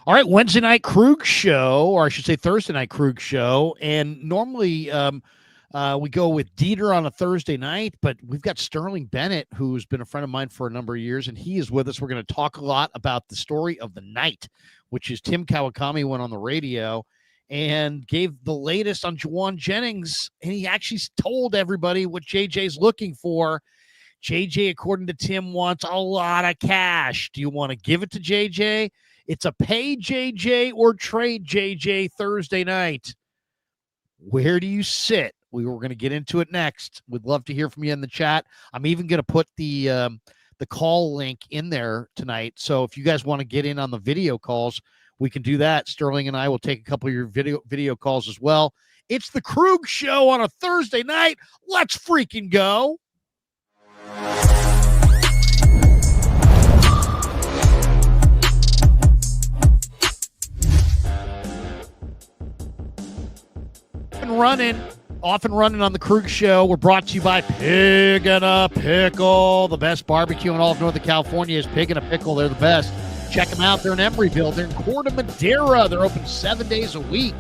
All right, Wednesday night Krug show, or I should say Thursday night Krug show. And normally we go with Dieter on a Thursday night, but we've got Sterling Bennett, who's been a friend of mine for a number of years, and he is with us. We're going to talk a lot about the story of the night, which is Tim Kawakami went on the radio and gave the latest on Jauan Jennings, and he actually told everybody what JJ's looking for. JJ, according to Tim, wants a lot of cash. Do you want to give it to JJ? It's a pay JJ or trade JJ Thursday night. Where do you sit? We were going to get into it next. We'd love to hear from you in the chat. I'm even going to put the call link in there tonight. So if you guys want to get in on the video calls, we can do that. Sterling and I will take a couple of your video calls as well. It's the Krug show on a Thursday night. Let's freaking go. Off and running on the Krug show. We're brought to you by Pig and a Pickle. The best barbecue in all of Northern California is Pig and a Pickle. They're the best. Check them out. They're in Emeryville. They're in Corte Madera. They're open 7 days a week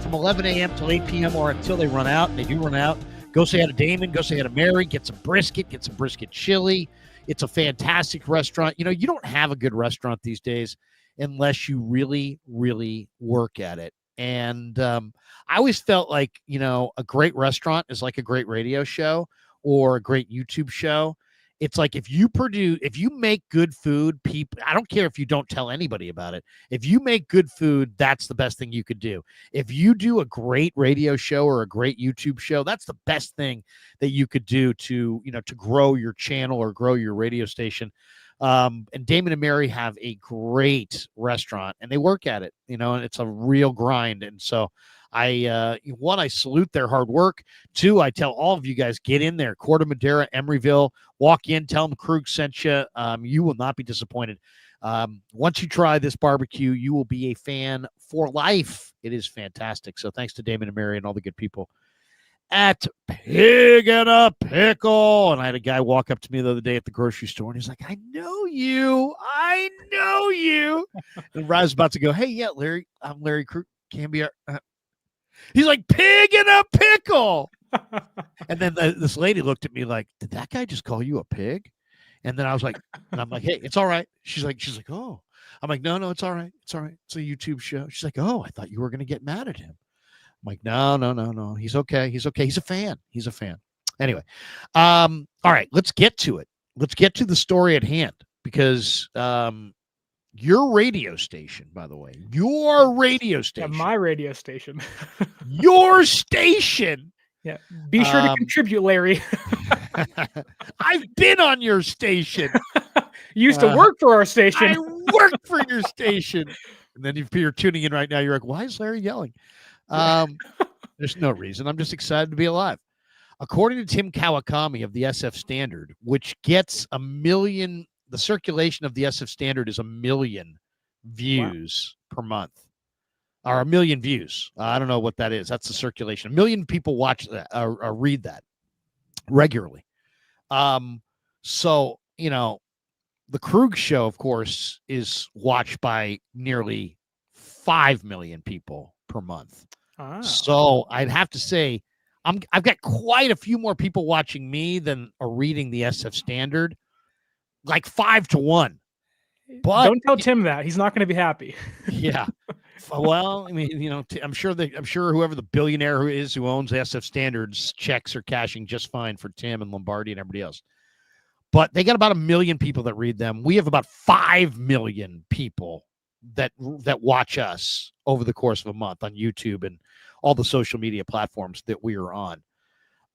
from 11 a.m. till 8 p.m. or until they run out. And they do run out. Go say hi to Damon. Go say hi to Mary. Get some brisket chili. It's a fantastic restaurant. You know, you don't have a good restaurant these days unless you really, really work at it. And I always felt like, you know, a great restaurant is like a great radio show or a great YouTube show. It's like if you make good food, people, I don't care if you don't tell anybody about it. If you make good food, that's the best thing you could do. If you do a great radio show or a great YouTube show, that's the best thing that you could do to, you know, to grow your channel or grow your radio station. And Damon and Mary have a great restaurant and they work at it, you know, and it's a real grind. And so I salute their hard work. Two, I tell all of you guys, get in there, Corte Madera, Emeryville, walk in, tell them Krug sent you. You will not be disappointed. Once you try this barbecue, you will be a fan for life. It is fantastic. So thanks to Damon and Mary and all the good people at Pig and a Pickle. And I had a guy walk up to me the other day at the grocery store, and he's like, I know you. And I was about to go, hey, yeah, Larry, I'm Larry Krug. He's like, Pig and a Pickle. And then this lady looked at me like, did that guy just call you a pig? And then I'm like, hey, it's all right. She's like, oh. I'm like, no, it's all right. It's all right. It's a YouTube show. She's like, oh, I thought you were going to get mad at him. I'm like, no. He's okay. He's a fan. Anyway. All right, let's get to it. Let's get to the story at hand because your radio station, by the way, yeah, my radio station, your station. Yeah. Be sure to contribute, Larry. I've been on your station. You used to work for our station. I worked for your station. And then if you're tuning in right now, you're like, why is Larry yelling? There's no reason. I'm just excited to be alive. According to Tim Kawakami of the SF Standard, which gets 1 million, the circulation of the SF Standard is 1 million views per month, or 1 million views. I don't know what that is. That's the circulation. 1 million people watch that or read that regularly. So, you know, the Krug show, of course, is watched by nearly 5 million people per month. Oh. So I'd have to say I've got quite a few more people watching me than are reading the SF Standard, like 5 to 1. But don't tell Tim that. He's not going to be happy. Yeah. Well, I mean, you know, I'm sure whoever the billionaire who owns SF Standards checks are cashing just fine for Tim and Lombardi and everybody else. But they got about 1 million people that read them. We have about 5 million people that watch us over the course of a month on YouTube and all the social media platforms that we are on.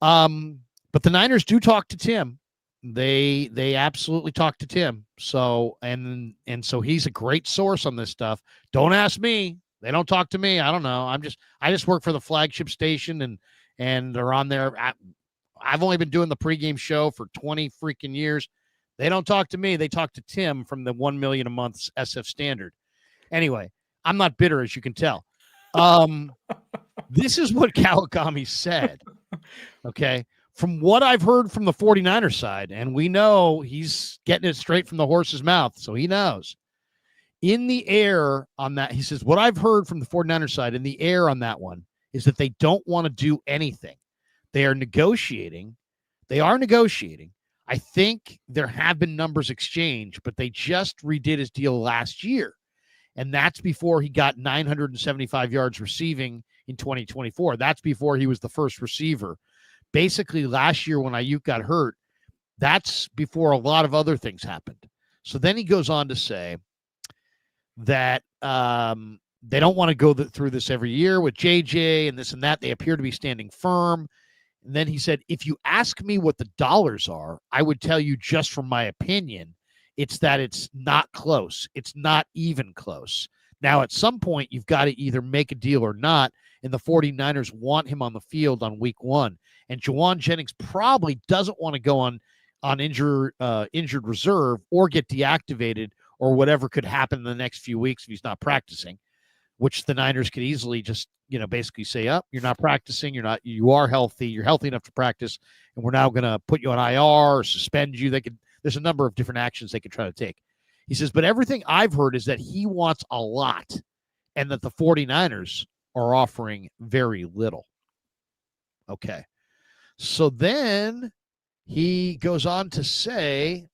But the Niners do talk to Tim. They absolutely talk to Tim. So and so he's a great source on this stuff. Don't ask me. They don't talk to me. I don't know. I just work for the flagship station and they're on there. I've only been doing the pregame show for 20 freaking years. They don't talk to me. They talk to Tim from the 1 million a month SF Standard. Anyway, I'm not bitter, as you can tell. This is what Kawakami said. Okay. From what I've heard from the 49er side, and we know he's getting it straight from the horse's mouth, so he knows. in the air on that. He says, what I've heard from the 49ers side in the air on that one is that they don't want to do anything. They are negotiating. I think there have been numbers exchanged, but they just redid his deal last year. And that's before he got 975 yards receiving in 2024. That's before he was the first receiver. Basically, last year when Ayuk got hurt, that's before a lot of other things happened. So then he goes on to say that they don't want to go through this every year with JJ and this and that. They appear to be standing firm. And then he said, if you ask me what the dollars are, I would tell you just from my opinion, it's that it's not close. It's not even close. Now, at some point, you've got to either make a deal or not, and the 49ers want him on the field on week 1. And Jauan Jennings probably doesn't want to go on injured reserve or get deactivated or whatever could happen in the next few weeks if he's not practicing, which the Niners could easily just, basically say, you're not practicing. You are healthy. You're healthy enough to practice. And we're now going to put you on IR or suspend you. There's a number of different actions they could try to take. He says, but everything I've heard is that he wants a lot and that the 49ers are offering very little. Okay. So then he goes on to say,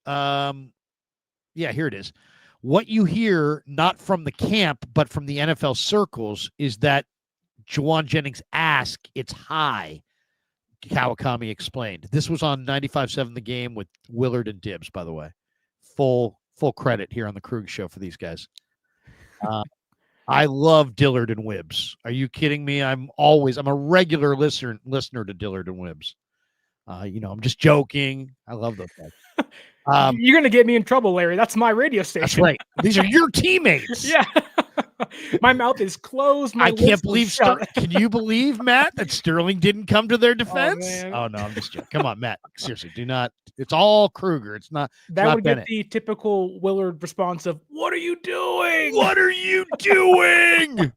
here it is. What you hear, not from the camp, but from the NFL circles, is that Jauan Jennings ask, it's high, Kawakami explained. This was on 95.7 The Game with Willard and Dibbs, by the way. Full credit here on the Krug Show for these guys. I love Dillard and Wibbs. Are you kidding me? I'm a regular listener to Dillard and Wibbs. I'm just joking. I love those guys. You're going to get me in trouble, Larry. That's my radio station. That's right. These are your teammates. Yeah. My mouth is closed. I can't believe can you believe, Matt, that Sterling didn't come to their defense? Oh no, I'm just joking. Come on, Matt. Seriously, do not. It's all Kruger. It's not. That would get the typical Willard response of, "What are you doing? What are you doing?"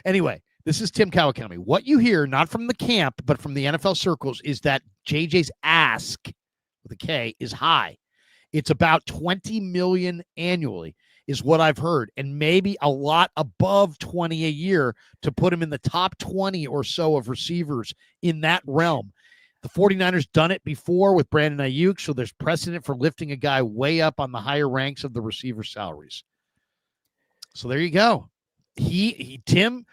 Anyway, this is Tim Kawakami. What you hear, not from the camp, but from the NFL circles, is that JJ's ask with a K is high. It's about $20 million annually is what I've heard, and maybe a lot above 20 a year to put him in the top 20 or so of receivers in that realm. The 49ers done it before with Brandon Ayuk, so there's precedent for lifting a guy way up on the higher ranks of the receiver salaries. So there you go. Tim,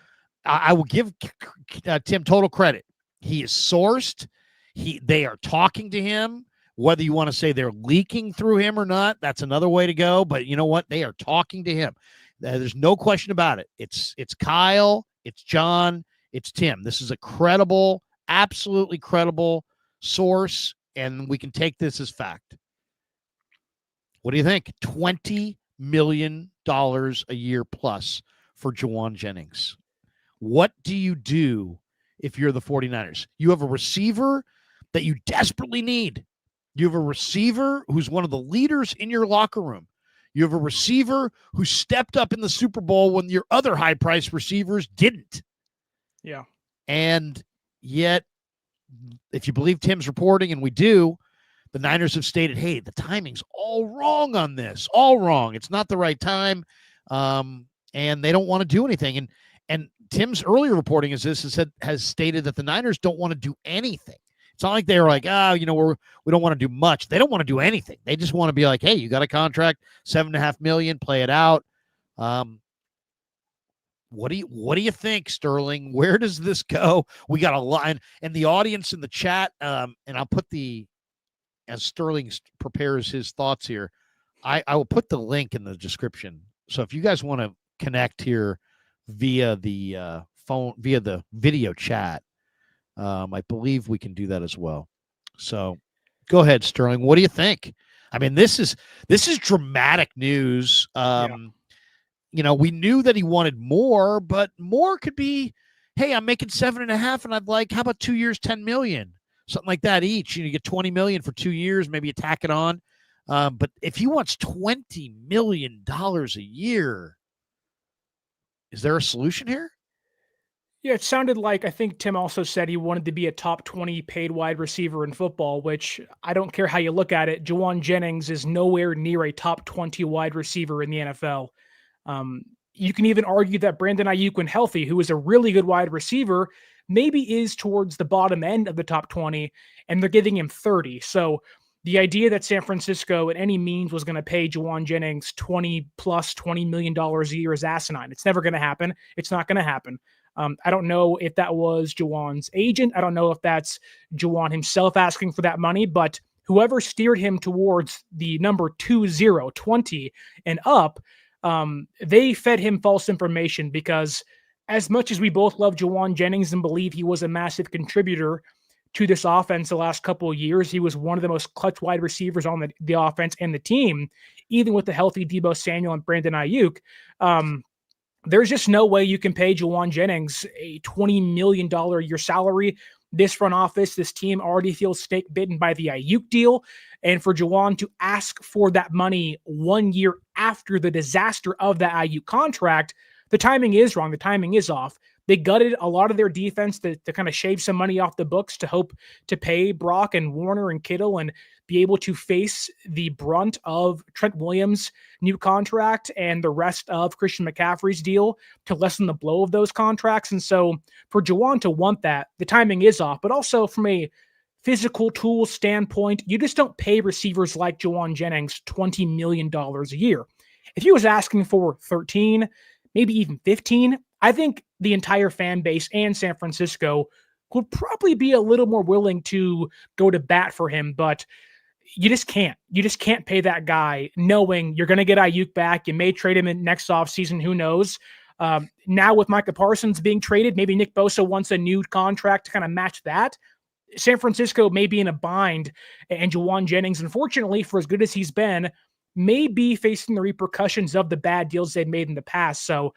I will give Tim total credit. He is sourced. They are talking to him. Whether you want to say they're leaking through him or not, that's another way to go. But you know what? They are talking to him. There's no question about it. It's Kyle, it's John, it's Tim. This is a credible, absolutely credible source, and we can take this as fact. What do you think? $20 million a year plus for Jauan Jennings. What do you do if you're the 49ers? You have a receiver that you desperately need. You have a receiver who's one of the leaders in your locker room. You have a receiver who stepped up in the Super Bowl when your other high-priced receivers didn't. Yeah. And yet, if you believe Tim's reporting, and we do, the Niners have stated, hey, the timing's all wrong on this. All wrong. It's not the right time. And they don't want to do anything. And Tim's earlier reporting has stated that the Niners don't want to do anything. It's not like they're like, we don't want to do much. They don't want to do anything. They just want to be like, hey, you got a contract, $7.5 million, play it out. What do you think, Sterling? Where does this go? We got a line, and the audience in the chat, and I'll put as Sterling prepares his thoughts here, I will put the link in the description. So if you guys want to connect here via the phone, via the video chat, I believe we can do that as well. So go ahead, Sterling. What do you think? I mean, this is dramatic news. We knew that he wanted more, but more could be, hey, I'm making 7.5 and I'd like, how about 2 years, 10 million, something like that each. You get 20 million for 2 years, maybe you tack it on. But if he wants $20 million a year, is there a solution here? Yeah, it sounded like I think Tim also said he wanted to be a top 20 paid wide receiver in football, which I don't care how you look at it. Jauan Jennings is nowhere near a top 20 wide receiver in the NFL. Um, you can even argue that Brandon Ayuk, when healthy, who is a really good wide receiver, maybe is towards the bottom end of the top 20, and they're giving him 30. So the idea that San Francisco, at any means, was going to pay Jauan Jennings 20 plus $20 million a year is asinine. It's never going to happen. It's not going to happen. I don't know if that was Jauan's agent. I don't know if that's Jauan himself asking for that money, but whoever steered him towards the number 20 and up, they fed him false information because as much as we both love Jauan Jennings and believe he was a massive contributor to this offense the last couple of years, he was one of the most clutch wide receivers on the offense and the team, even with the healthy Deebo Samuel and Brandon Ayuk. There's just no way you can pay Jauan Jennings a $20 million a year salary. This front office, this team already feels snake bitten by the Ayuk deal. And for Jauan to ask for that money 1 year after the disaster of that Ayuk contract, the timing is wrong. The timing is off. They gutted a lot of their defense to kind of shave some money off the books to hope to pay Brock and Warner and Kittle and be able to face the brunt of Trent Williams' new contract and the rest of Christian McCaffrey's deal to lessen the blow of those contracts. And so for Jauan to want that, the timing is off. But also from a physical tool standpoint, you just don't pay receivers like Jauan Jennings $20 million a year. If he was asking for 13, maybe even 15, I think the entire fan base and San Francisco would probably be a little more willing to go to bat for him. But you just can't. You just can't pay that guy knowing you're going to get Ayuk back. You may trade him in next offseason. Who knows? Now with Micah Parsons being traded, maybe Nick Bosa wants a new contract to kind of match that. San Francisco may be in a bind, and Jauan Jennings, unfortunately, for as good as he's been, may be facing the repercussions of the bad deals they've made in the past. So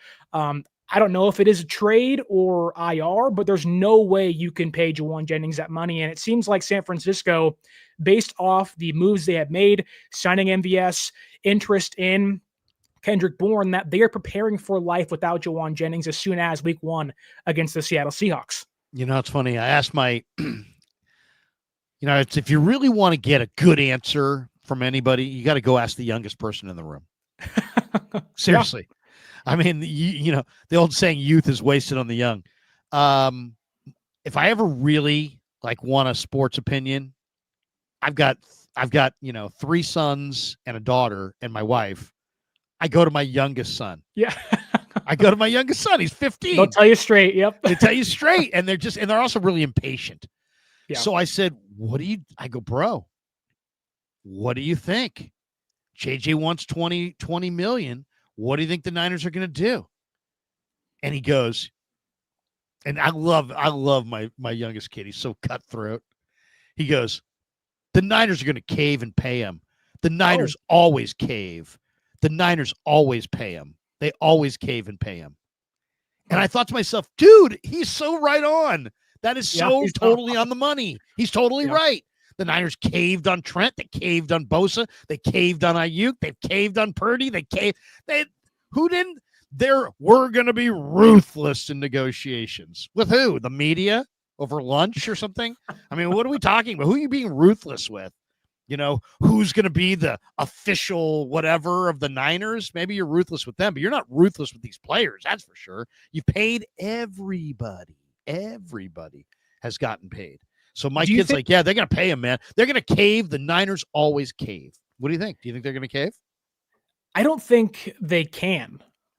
I don't know if it is a trade or IR, but there's no way you can pay Jauan Jennings that money. And it seems like San Francisco, based off the moves they have made, signing MVS, interest in Kendrick Bourne, that they are preparing for life without Jauan Jennings as soon as week 1 against the Seattle Seahawks. You know, it's funny. I asked my, it's if you really want to get a good answer from anybody, you got to go ask the youngest person in the room. Seriously. Yeah. I mean, the old saying, youth is wasted on the young. If I ever really want a sports opinion, I've got 3 sons and a daughter and my wife. I go to my youngest son. Yeah. I go to my youngest son. He's 15. They'll tell you straight. Yep. They tell you straight. And they're also really impatient. Yeah. So I said, I go, bro, what do you think? JJ wants 20 million. What do you think the Niners are going to do? And he goes, and I love my youngest kid. He's so cutthroat. He goes, the Niners are going to cave and pay him. The Niners always cave. The Niners always pay him. They always cave and pay him. And I thought to myself, dude, he's so right on. That is so totally on the money. He's totally right. The Niners caved on Trent. They caved on Bosa. They caved on Ayuk. They caved on Purdy. Who didn't? We're going to be ruthless in negotiations. With who? The media over lunch or something? I mean, what are we talking about? Who are you being ruthless with? Who's going to be the official whatever of the Niners? Maybe you're ruthless with them, but you're not ruthless with these players. That's for sure. You paid everybody. Everybody has gotten paid. So my kid's like, yeah, they're going to pay him, man. They're going to cave. The Niners always cave. What do you think? Do you think they're going to cave? I don't think they can.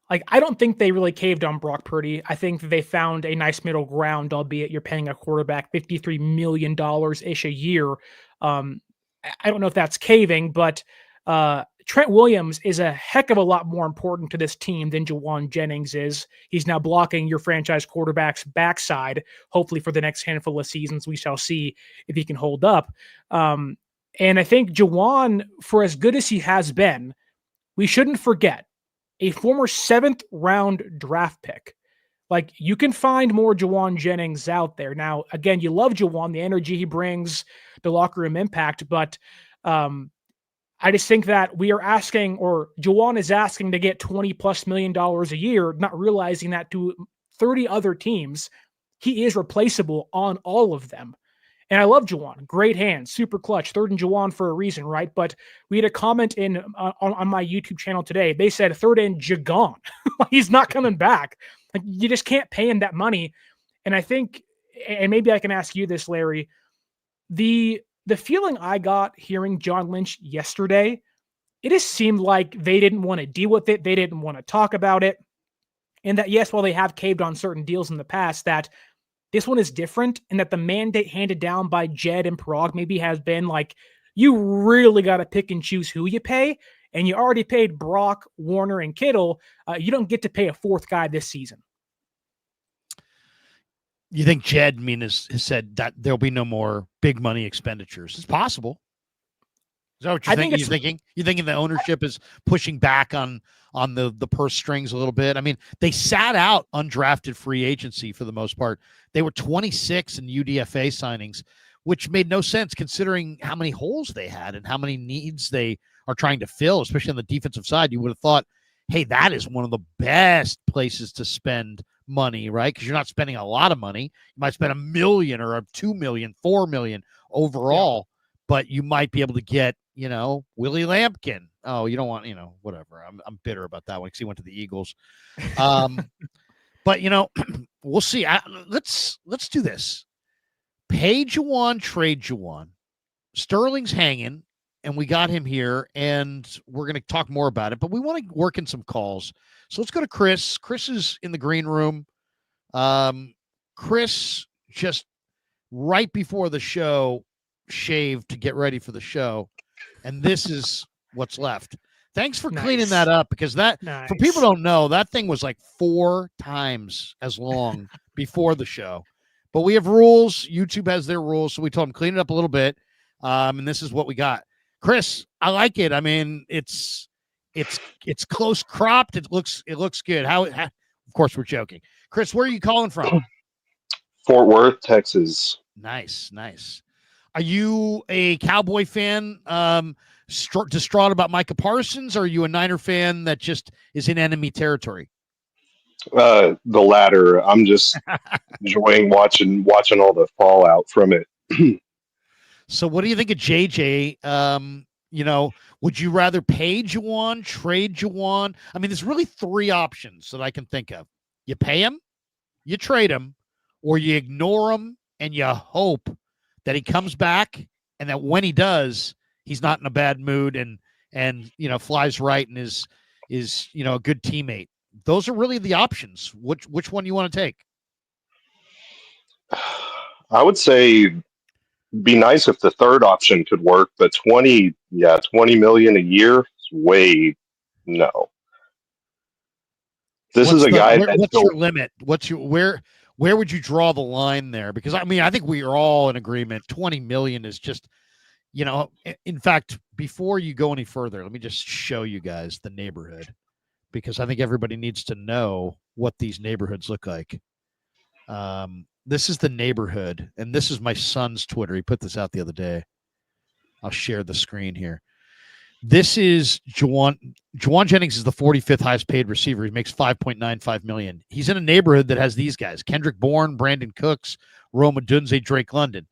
I don't think they really caved on Brock Purdy. I think they found a nice middle ground, albeit you're paying a quarterback $53 million-ish a year. I don't know if that's caving, but Trent Williams is a heck of a lot more important to this team than Jauan Jennings is. He's now blocking your franchise quarterback's backside, hopefully for the next handful of seasons. We shall see if he can hold up. And I think Jauan, for as good as he has been, we shouldn't forget, a former 7th round draft pick. You can find more Jauan Jennings out there. Now, again, you love Jauan, the energy he brings, the locker room impact, but I just think that we are asking, or Jauan is asking to get $20+ million a year, not realizing that to 30 other teams, he is replaceable on all of them. And I love Jauan. Great hands, super clutch. Third and Jauan for a reason, right? But we had a comment on my YouTube channel today. They said third and Jagon. He's not coming back. Like, you just can't pay him that money. And I think, and maybe I can ask you this, Larry, the feeling I got hearing John Lynch yesterday, it just seemed like they didn't want to deal with it. They didn't want to talk about it. And that, yes, while they have caved on certain deals in the past, that this one is different, and that the mandate handed down by Jed and Prague maybe has been like, you really got to pick and choose who you pay, and you already paid Brock, Warner, and Kittle. You don't get to pay a fourth guy this season. You think Jed has said that there'll be no more big money expenditures? It's possible. Is that what you're thinking? You're thinking the ownership is pushing back on the purse strings a little bit? I mean, they sat out undrafted free agency for the most part. They were 26 in UDFA signings, which made no sense considering how many holes they had and how many needs they are trying to fill, especially on the defensive side. You would have thought, hey, that is one of the best places to spend money, right? Because you're not spending a lot of money. You might spend $1 million or $2 million, $4 million overall, but you might be able to get, Willie Lampkin. Oh, you don't want, whatever. I'm bitter about that one because he went to the Eagles. But we'll see. Let's do this. Pay Jauan, trade Jauan. Sterling's hanging, and we got him here, and we're going to talk more about it. But we want to work in some calls. So let's go to Chris. Chris is in the green room. Chris just right before the show shaved to get ready for the show, and this is what's left. Thanks for cleaning that up, because for people who don't know, that thing was like 4 times as long before the show. But we have rules. YouTube has their rules, so we told him clean it up a little bit. And this is what we got. Chris, I like it. I mean, it's close cropped. It looks good. Of course, we're joking. Chris, where are you calling from? Fort Worth, Texas. Nice. Are you a Cowboy fan, distraught about Micah Parsons, or are you a Niner fan that just is in enemy territory? The latter. I'm just enjoying watching all the fallout from it. So what do you think of JJ? Would you rather pay Jauan, trade Jauan? I mean, there's really 3 options that I can think of. You pay him, you trade him, or you ignore him and you hope that he comes back, and that when he does, he's not in a bad mood and flies right and is a good teammate. Those are really the options. Which one you want to take? I would say be nice if the third option could work, but 20 million a year is way no. What's your limit? Where would you draw the line there? Because I mean, I think we are all in agreement. 20 million is just, in fact, before you go any further, let me just show you guys the neighborhood, because I think everybody needs to know what these neighborhoods look like. This is the neighborhood, and this is my son's Twitter. He put this out the other day. I'll share the screen here. This is Jauan Jennings is the 45th highest paid receiver. He makes $5.95 million. He's in a neighborhood that has these guys: Kendrick Bourne, Brandon Cooks, Rome Odunze, Drake London.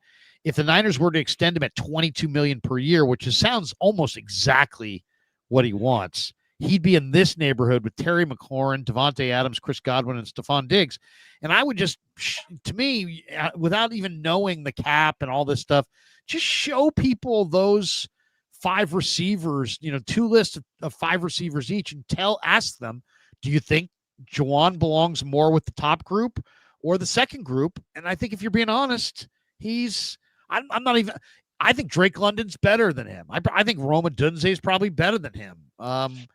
If the Niners were to extend him at $22 million per year, which sounds almost exactly what he wants, he'd be in this neighborhood with Terry McLaurin, Devontae Adams, Chris Godwin, and Stephon Diggs. And I would just, to me, without even knowing the cap and all this stuff, just show people those 5 receivers, 2 lists of 5 receivers each, and ask them, do you think Jauan belongs more with the top group or the second group? And I think if you're being honest, I think Drake London's better than him. I think Rome Odunze is probably better than him. And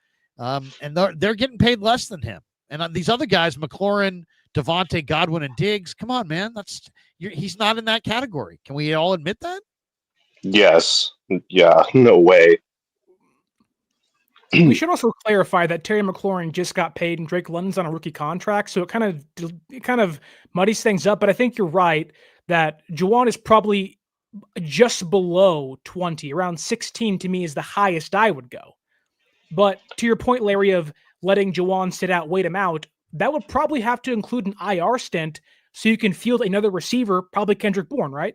they're getting paid less than him. And these other guys, McLaurin, Devontae, Godwin, and Diggs, come on, man. He's not in that category. Can we all admit that? Yes. Yeah, no way. We should also clarify that Terry McLaurin just got paid and Drake London's on a rookie contract, so it kind of muddies things up. But I think you're right that Jauan is probably just below 20, around 16 to me is the highest I would go. But to your point, Larry, of letting Jauan sit out, wait him out, that would probably have to include an IR stint so you can field another receiver, probably Kendrick Bourne, right?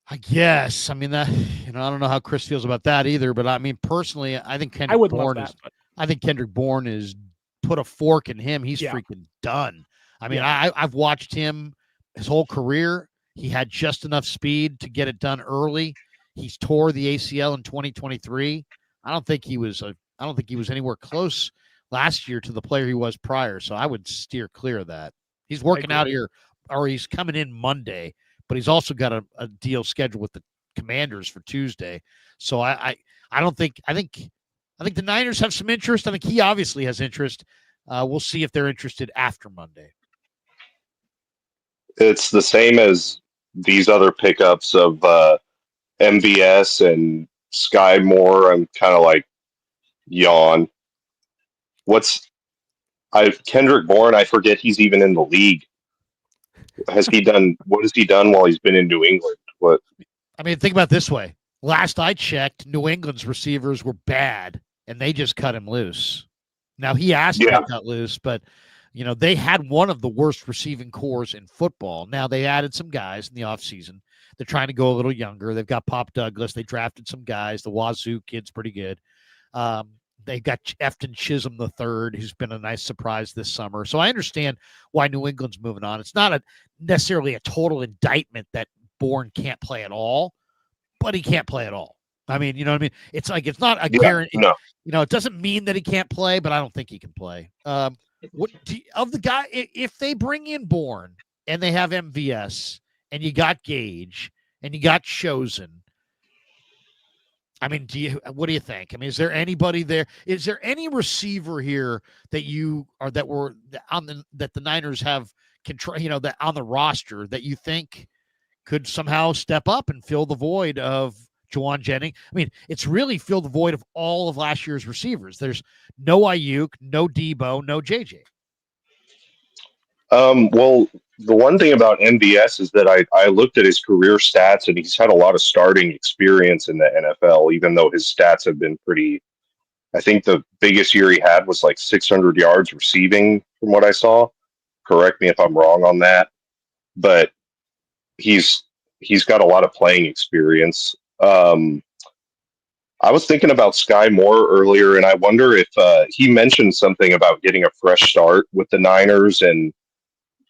I guess. I mean, I don't know how Chris feels about that either, but I mean, personally, I think I would love that. Kendrick Bourne is put a fork in him. He's freaking done. I mean, I've watched him his whole career. He had just enough speed to get it done early. He's tore the ACL in 2023. I don't think he was anywhere close last year to the player he was prior. So I would steer clear of that. He's working out here, or he's coming in Monday, but he's also got a deal scheduled with the Commanders for Tuesday. So I think the Niners have some interest. I think he obviously has interest. We'll see if they're interested after Monday. It's the same as these other pickups of MVS and Sky Moore. I'm kind of like, yawn. Kendrick Bourne, I forget he's even in the league. What has he done while he's been in New England? What? I mean, think about it this way. Last I checked, New England's receivers were bad, and they just cut him loose. Now, he asked to get cut loose, but, they had one of the worst receiving cores in football. Now, they added some guys in the offseason. They're trying to go a little younger. They've got Pop Douglas. They drafted some guys. The Wazoo kid's pretty good. They got Efton Chisholm III, who's been a nice surprise this summer. So I understand why New England's moving on. It's not necessarily a total indictment that Bourne can't play at all, but he can't play at all. I mean, you know what I mean? It's like, it's not a guarantee. No. It doesn't mean that he can't play, but I don't think he can play. Of the guy, if they bring in Bourne and they have MVS and you got Gage and you got Chosen, I mean, what do you think? I mean, is there anybody there? Is there any receiver here that that the Niners have control, that on the roster that you think could somehow step up and fill the void of Jauan Jennings? I mean, it's really filled the void of all of last year's receivers. There's no Ayuk, no Debo, no JJ. Well, the one thing about MVS is that I looked at his career stats, and he's had a lot of starting experience in the NFL, even though his stats have been pretty. I think the biggest year he had was like 600 yards receiving, from what I saw. Correct me if I'm wrong on that, but he's got a lot of playing experience. I was thinking about Sky Moore earlier, and I wonder if he mentioned something about getting a fresh start with the Niners. And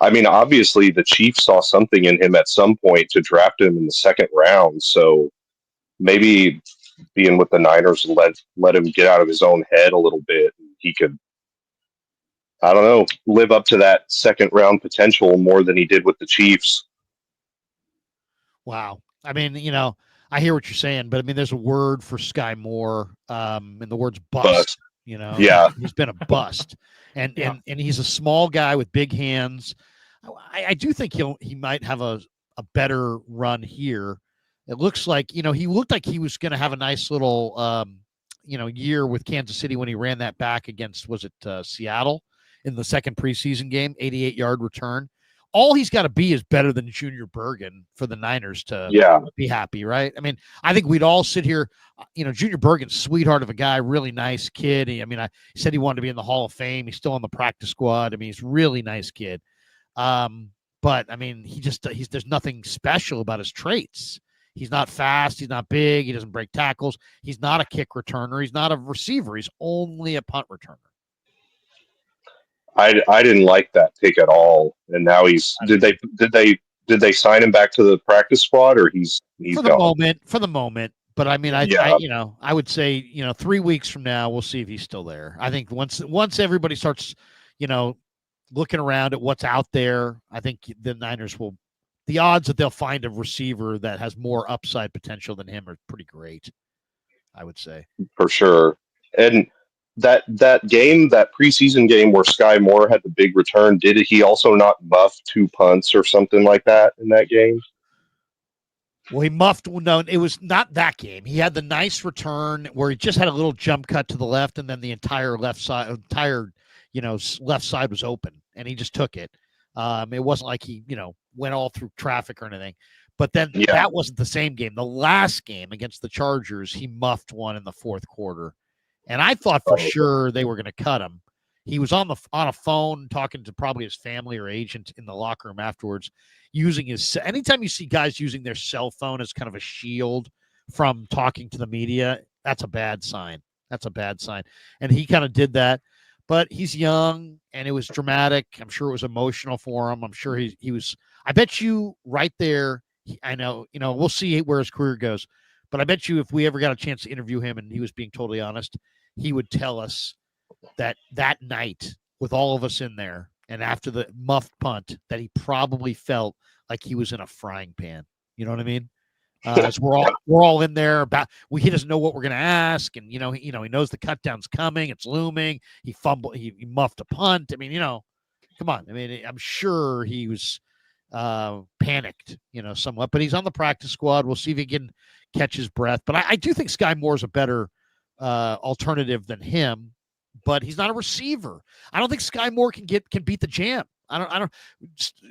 I mean, obviously, the Chiefs saw something in him at some point to draft him in the second round. So maybe being with the Niners let him get out of his own head a little bit. He could, I don't know, live up to that second round potential more than he did with the Chiefs. Wow. I mean, I hear what you're saying, but I mean, there's a word for Sky Moore, and the word's bust. Yeah, he's been a bust, and he's a small guy with big hands. I do think he might have a better run here. It looks like he looked like he was going to have a nice little year with Kansas City when he ran that back against, was it Seattle in the second preseason game, 88-yard return. All he's got to be is better than Junior Bergen for the Niners to be happy, right? I mean, I think we'd all sit here, Junior Bergen's sweetheart of a guy, really nice kid. He said he wanted to be in the Hall of Fame. He's still on the practice squad. I mean, he's a really nice kid. But I mean, there's nothing special about his traits. He's not fast. He's not big. He doesn't break tackles. He's not a kick returner. He's not a receiver. He's only a punt returner. I didn't like that pick at all, and now did they sign him back to the practice squad, or he's for the moment. But I mean, I would say 3 weeks from now we'll see if he's still there. I think once everybody starts looking around at what's out there, I think the Niners the odds that they'll find a receiver that has more upside potential than him are pretty great, I would say. For sure. And that preseason game where Sky Moore had the big return, did he also not muff 2 punts or something like that in that game? Well, he muffed. No, it was not that game. He had the nice return where he just had a little jump cut to the left, and then the entire left side was open, and he just took it. It wasn't like he, went all through traffic or anything. But then that wasn't the same game. The last game against the Chargers, he muffed one in the fourth quarter. And I thought for sure they were going to cut him. He was on a phone talking to probably his family or agent in the locker room afterwards, using his. Anytime you see guys using their cell phone as kind of a shield from talking to the media, that's a bad sign. That's a bad sign. And he kind of did that. But he's young, and it was dramatic. I'm sure it was emotional for him. I'm sure he was. I bet you right there. I know, we'll see where his career goes. But I bet you if we ever got a chance to interview him and he was being totally honest, he would tell us that night with all of us in there and after the muffed punt that he probably felt like he was in a frying pan. You know what I mean? As we're all in there he doesn't know what we're going to ask. And, he knows the cut down's coming. It's looming. He muffed a punt. I mean, come on. I mean, I'm sure he was panicked, somewhat, but he's on the practice squad. We'll see if he can catch his breath. But I do think Sky Moore is a better alternative than him, but he's not a receiver. I don't think Sky Moore can beat the jam. I don't.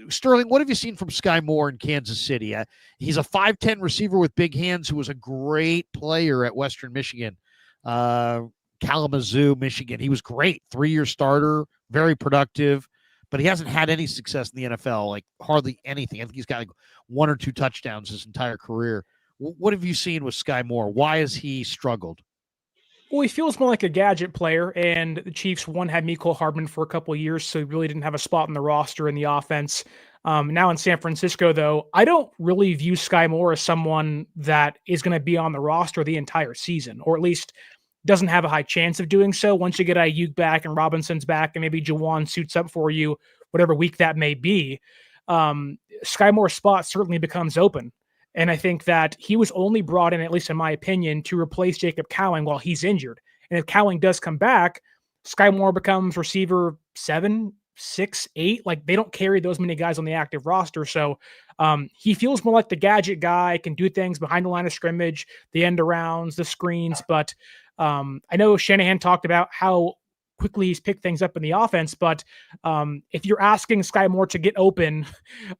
Sterling, what have you seen from Sky Moore in Kansas City? He's a 5'10" receiver with big hands who was a great player at Western Michigan, Kalamazoo, Michigan. He was great, 3-year starter, very productive, but he hasn't had any success in the NFL, like hardly anything. I think he's got like 1 or 2 touchdowns his entire career. What have you seen with Sky Moore? Why has he struggled? Well, he feels more like a gadget player, and the Chiefs, had Mecole Hardman for a couple of years, so he really didn't have a spot in the roster in the offense. Now in San Francisco, though, I don't really view Sky Moore as someone that is going to be on the roster the entire season, or at least doesn't have a high chance of doing so. Once you get Ayuk back and Robinson's back and maybe Jauan suits up for you, whatever week that may be, Sky Moore's spot certainly becomes open. And I think that he was only brought in, at least in my opinion, to replace Jacob Cowing while he's injured. And if Cowing does come back, Sky Moore becomes receiver 7, 6, 8. Like, they don't carry those many guys on the active roster. So he feels more like the gadget guy, can do things behind the line of scrimmage, the end arounds, the screens. But I know Shanahan talked about how quickly he's picked things up in the offense, but if you're asking Sky Moore to get open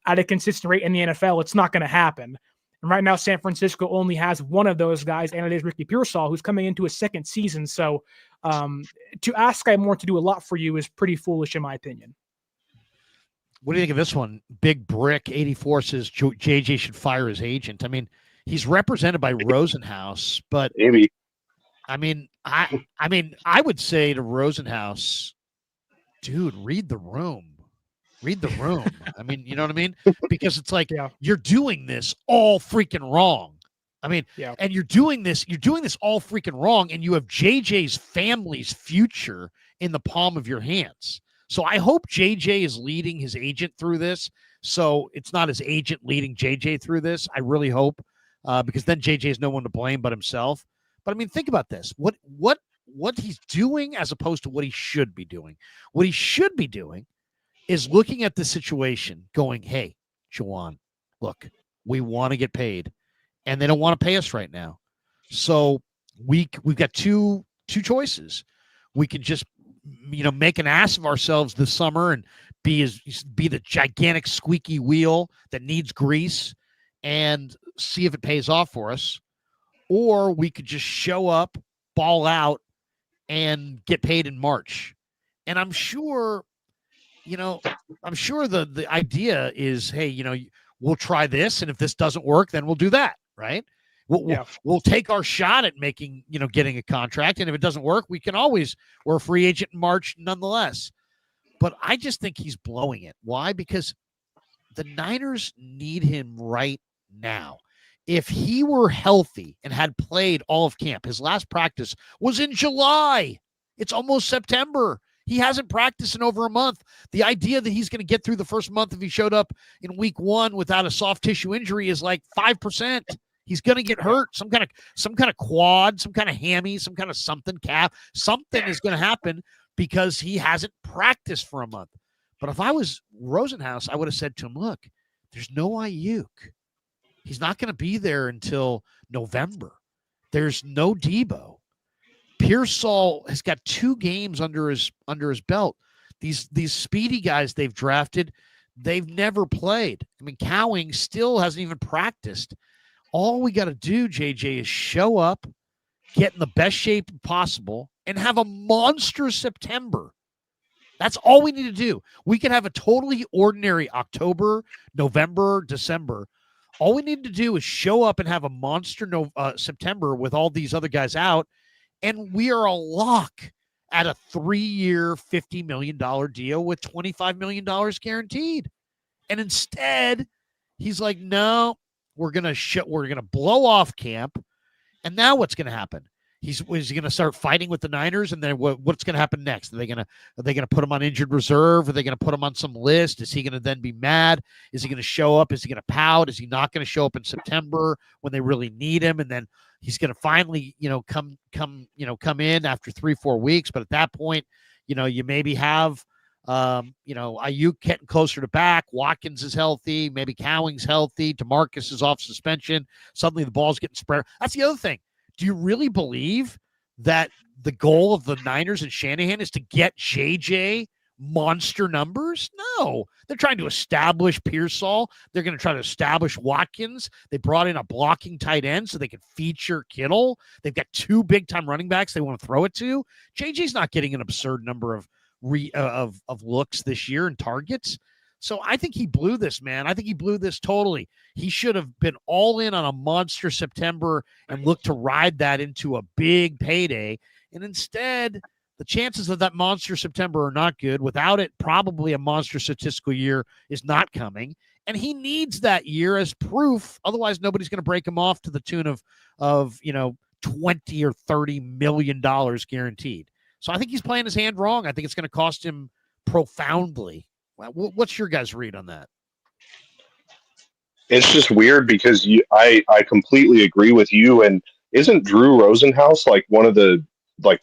at a consistent rate in the NFL, it's not going to happen. And right now, San Francisco only has one of those guys, and it is Ricky Pearsall, who's coming into his second season. So to ask Sky Moore to do a lot for you is pretty foolish, in my opinion. What do you think of this one? Big Brick 84 says JJ should fire his agent. I mean, he's represented by Rosenhaus, but maybe. I mean, I would say to Rosenhaus, dude, read the room. Read the room. I mean, you know what I mean? Because it's like, you're doing this all freaking wrong. I mean, and you're doing this all freaking wrong, and you have JJ's family's future in the palm of your hands. So I hope JJ is leading his agent through this. So it's not his agent leading JJ through this. I really hope, because then JJ has no one to blame but himself. But I mean, think about this. What he's doing as opposed to what he should be doing. What he should be doing is looking at the situation going, hey, Jauan, look, we want to get paid, and they don't want to pay us right now. So we've got two choices. We could just, make an ass of ourselves this summer and be the gigantic squeaky wheel that needs grease and see if it pays off for us. Or we could just show up, ball out, and get paid in March. And I'm sure the idea is, hey, we'll try this, and if this doesn't work, then we'll do that, right? We'll take our shot at making, getting a contract, and if it doesn't work, we're a free agent in March nonetheless. But I just think he's blowing it. Why? Because the Niners need him right now. If he were healthy and had played all of camp, his last practice was in July. It's almost September. He hasn't practiced in over a month. The idea that he's going to get through the first month if he showed up in week 1 without a soft tissue injury is like 5%. He's going to get hurt. Some kind of quad, some kind of hammy, some kind of something calf. Something is going to happen because he hasn't practiced for a month. But if I was Rosenhaus, I would have said to him, look, there's no Ayuk. He's not going to be there until November. There's no Debo. Pearsall has got 2 games under his belt. These speedy guys they've drafted, they've never played. I mean, Cowing still hasn't even practiced. All we got to do, JJ, is show up, get in the best shape possible, and have a monster September. That's all we need to do. We can have a totally ordinary October, November, December. All we need to do is show up and have a monster September with all these other guys out, and we are a lock at a 3-year, $50 million deal with $25 million guaranteed. And instead, he's like, no, we're gonna blow off camp. And now what's gonna happen? Is he going to start fighting with the Niners? And then what's going to happen next? Are they going to put him on injured reserve? Are they going to put him on some list? Is he going to then be mad? Is he going to show up? Is he going to pout? Is he not going to show up in September when they really need him? And then he's going to finally, come in after 3-4 weeks. But at that point, you maybe have, Ayuk getting closer to back. Watkins is healthy. Maybe Cowing's healthy. DeMarcus is off suspension. Suddenly the ball's getting spread. That's the other thing. Do you really believe that the goal of the Niners and Shanahan is to get JJ monster numbers? No. They're trying to establish Pearsall. They're going to try to establish Watkins. They brought in a blocking tight end so they could feature Kittle. They've got 2 big-time running backs they want to throw it to. JJ's not getting an absurd number of looks this year and targets. So I think he blew this, man. I think he blew this totally. He should have been all in on a monster September and looked to ride that into a big payday. And instead, the chances of that monster September are not good. Without it, probably a monster statistical year is not coming. And he needs that year as proof. Otherwise, nobody's going to break him off to the tune of $20 or $30 million guaranteed. So I think he's playing his hand wrong. I think it's going to cost him profoundly. What's your guys' read on that? It's just weird because I completely agree with you. And isn't Drew Rosenhaus like one of the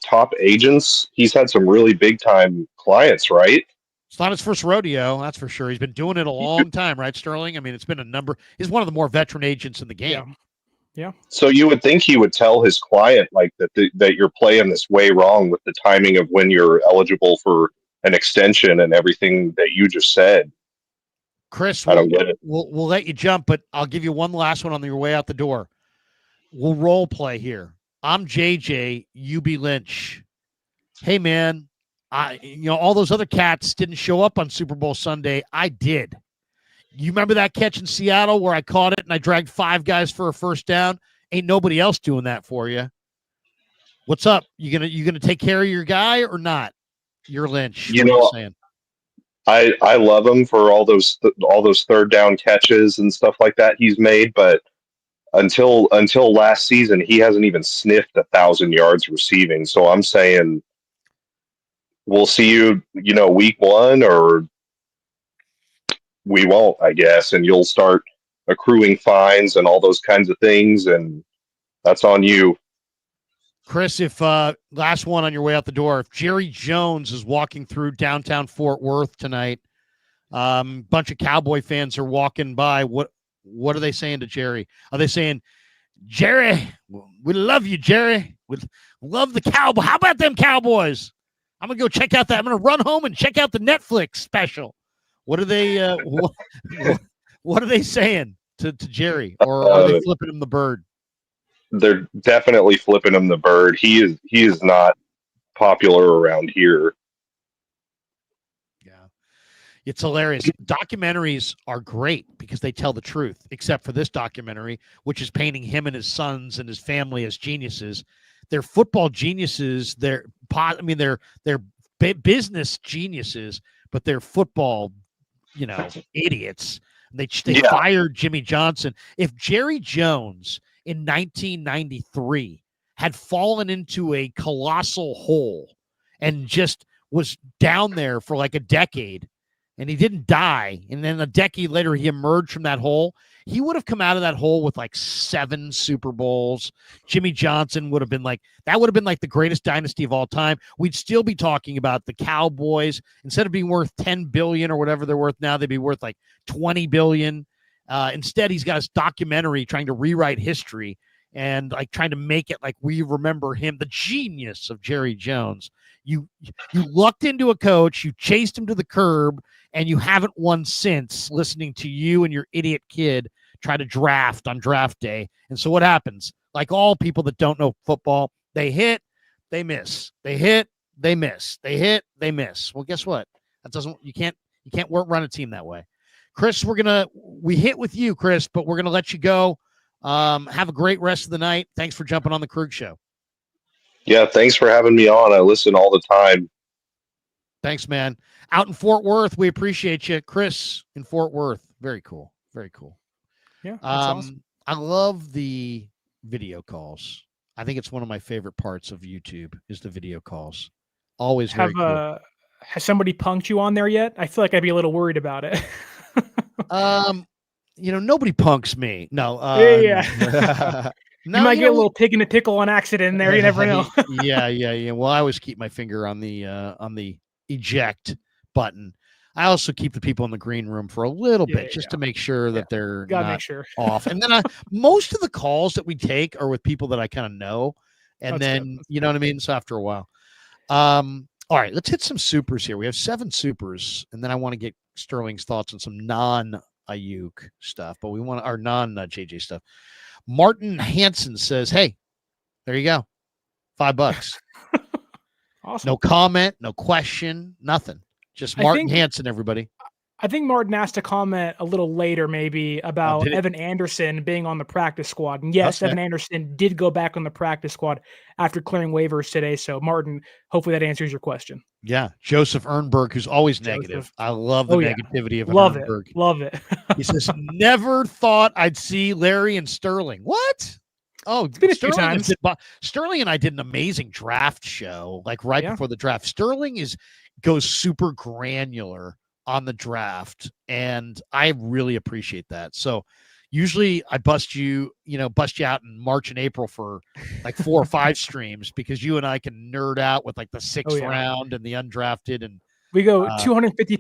top agents? He's had some really big time clients, right? It's not his first rodeo, that's for sure. He's been doing it a long time, right, Sterling? I mean, it's been a number. He's one of the more veteran agents in the game. Yeah. So you would think he would tell his client that you're playing this way wrong with the timing of when you're eligible for an extension and everything that you just said. Chris, I don't get it. We'll let you jump, but I'll give you one last one on your way out the door. We'll role play here. I'm JJ, you be Lynch. Hey man, all those other cats didn't show up on Super Bowl Sunday. I did. You remember that catch in Seattle where I caught it and I dragged 5 guys for a first down? Ain't nobody else doing that for you. What's up? You gonna take care of your guy or not? You're Lynch. Saying? I love him for all those third down catches and stuff like that he's made, but until last season he hasn't even sniffed 1,000 yards receiving. So I'm saying we'll see you, week 1, or we won't, I guess, and you'll start accruing fines and all those kinds of things, and that's on you. Chris, if last one on your way out the door, if Jerry Jones is walking through downtown Fort Worth tonight, bunch of Cowboy fans are walking by, what are they saying to Jerry? Are they saying, Jerry, we love you, Jerry. We love the Cowboys. How about them Cowboys? I'm going to go check out that. I'm going to run home and check out the Netflix special. What are they what are they saying to Jerry? Or are they flipping him the bird? They're definitely flipping him the bird. He is not popular around here. Yeah. It's hilarious. Documentaries are great because they tell the truth, except for this documentary, which is painting him and his sons and his family as geniuses. They're football geniuses. They're business geniuses, but they're football, idiots. They fired Jimmy Johnson. If Jerry Jones in 1993 had fallen into a colossal hole and just was down there for like a decade, and he didn't die, and then a decade later he emerged from that hole, he would have come out of that hole with like 7 Super Bowls. Jimmy Johnson would have been like the greatest dynasty of all time. We'd still be talking about the Cowboys. Instead of being worth $10 billion or whatever they're worth now, they'd be worth like $20 billion. Instead, he's got his documentary trying to rewrite history and like trying to make it like we remember him, the genius of Jerry Jones. You lucked into a coach, you chased him to the curb, and you haven't won since, listening to you and your idiot kid try to draft on draft day. And so what happens? Like all people that don't know football, they hit, they miss. They hit, they miss. They hit, they miss. Well, guess what? You can't run a team that way. Chris, we hit with you, Chris, but we're gonna let you go. Have a great rest of the night. Thanks for jumping on the Krug Show. Yeah, thanks for having me on. I listen all the time. Thanks, man. Out in Fort Worth, we appreciate you. Chris in Fort Worth. Very cool. Very cool. Yeah, that's awesome. I love the video calls. I think it's one of my favorite parts of YouTube is the video calls. Always very cool. Has somebody punked you on there yet? I feel like I'd be a little worried about it. Nobody punks me. No. Yeah. No, you might get a little pig in a pickle on accident in there. You never know. Yeah. Well, I always keep my finger on the eject button. I also keep the people in the green room for a little bit just to make sure that they're not off. And then most of the calls that we take are with people that I kind of know. And you know what I mean? So after a while. All right, let's hit some supers here. We have 7 supers, and then I want to get Sterling's thoughts on some non-Ayuk stuff, but we want our non-JJ stuff. Martin Hansen says, hey, there you go. $5. Awesome. No comment, no question, nothing. Just Martin Hansen, everybody. I think Martin asked to comment a little later maybe about Evan Anderson being on the practice squad. And yes, Evan Anderson did go back on the practice squad after clearing waivers today. So, Martin, hopefully that answers your question. Yeah. Joseph Ernberg, who's always negative. I love the negativity of Ernberg. Love it. He says, never thought I'd see Larry and Sterling. What? Oh, it's been a few times. Sterling and I did an amazing draft show, like before the draft. Sterling goes super granular on the draft, and I really appreciate that. So usually I bust you out in March and April for like 4 or 5 streams because you and I can nerd out with like the 6th round and the undrafted, and we go 250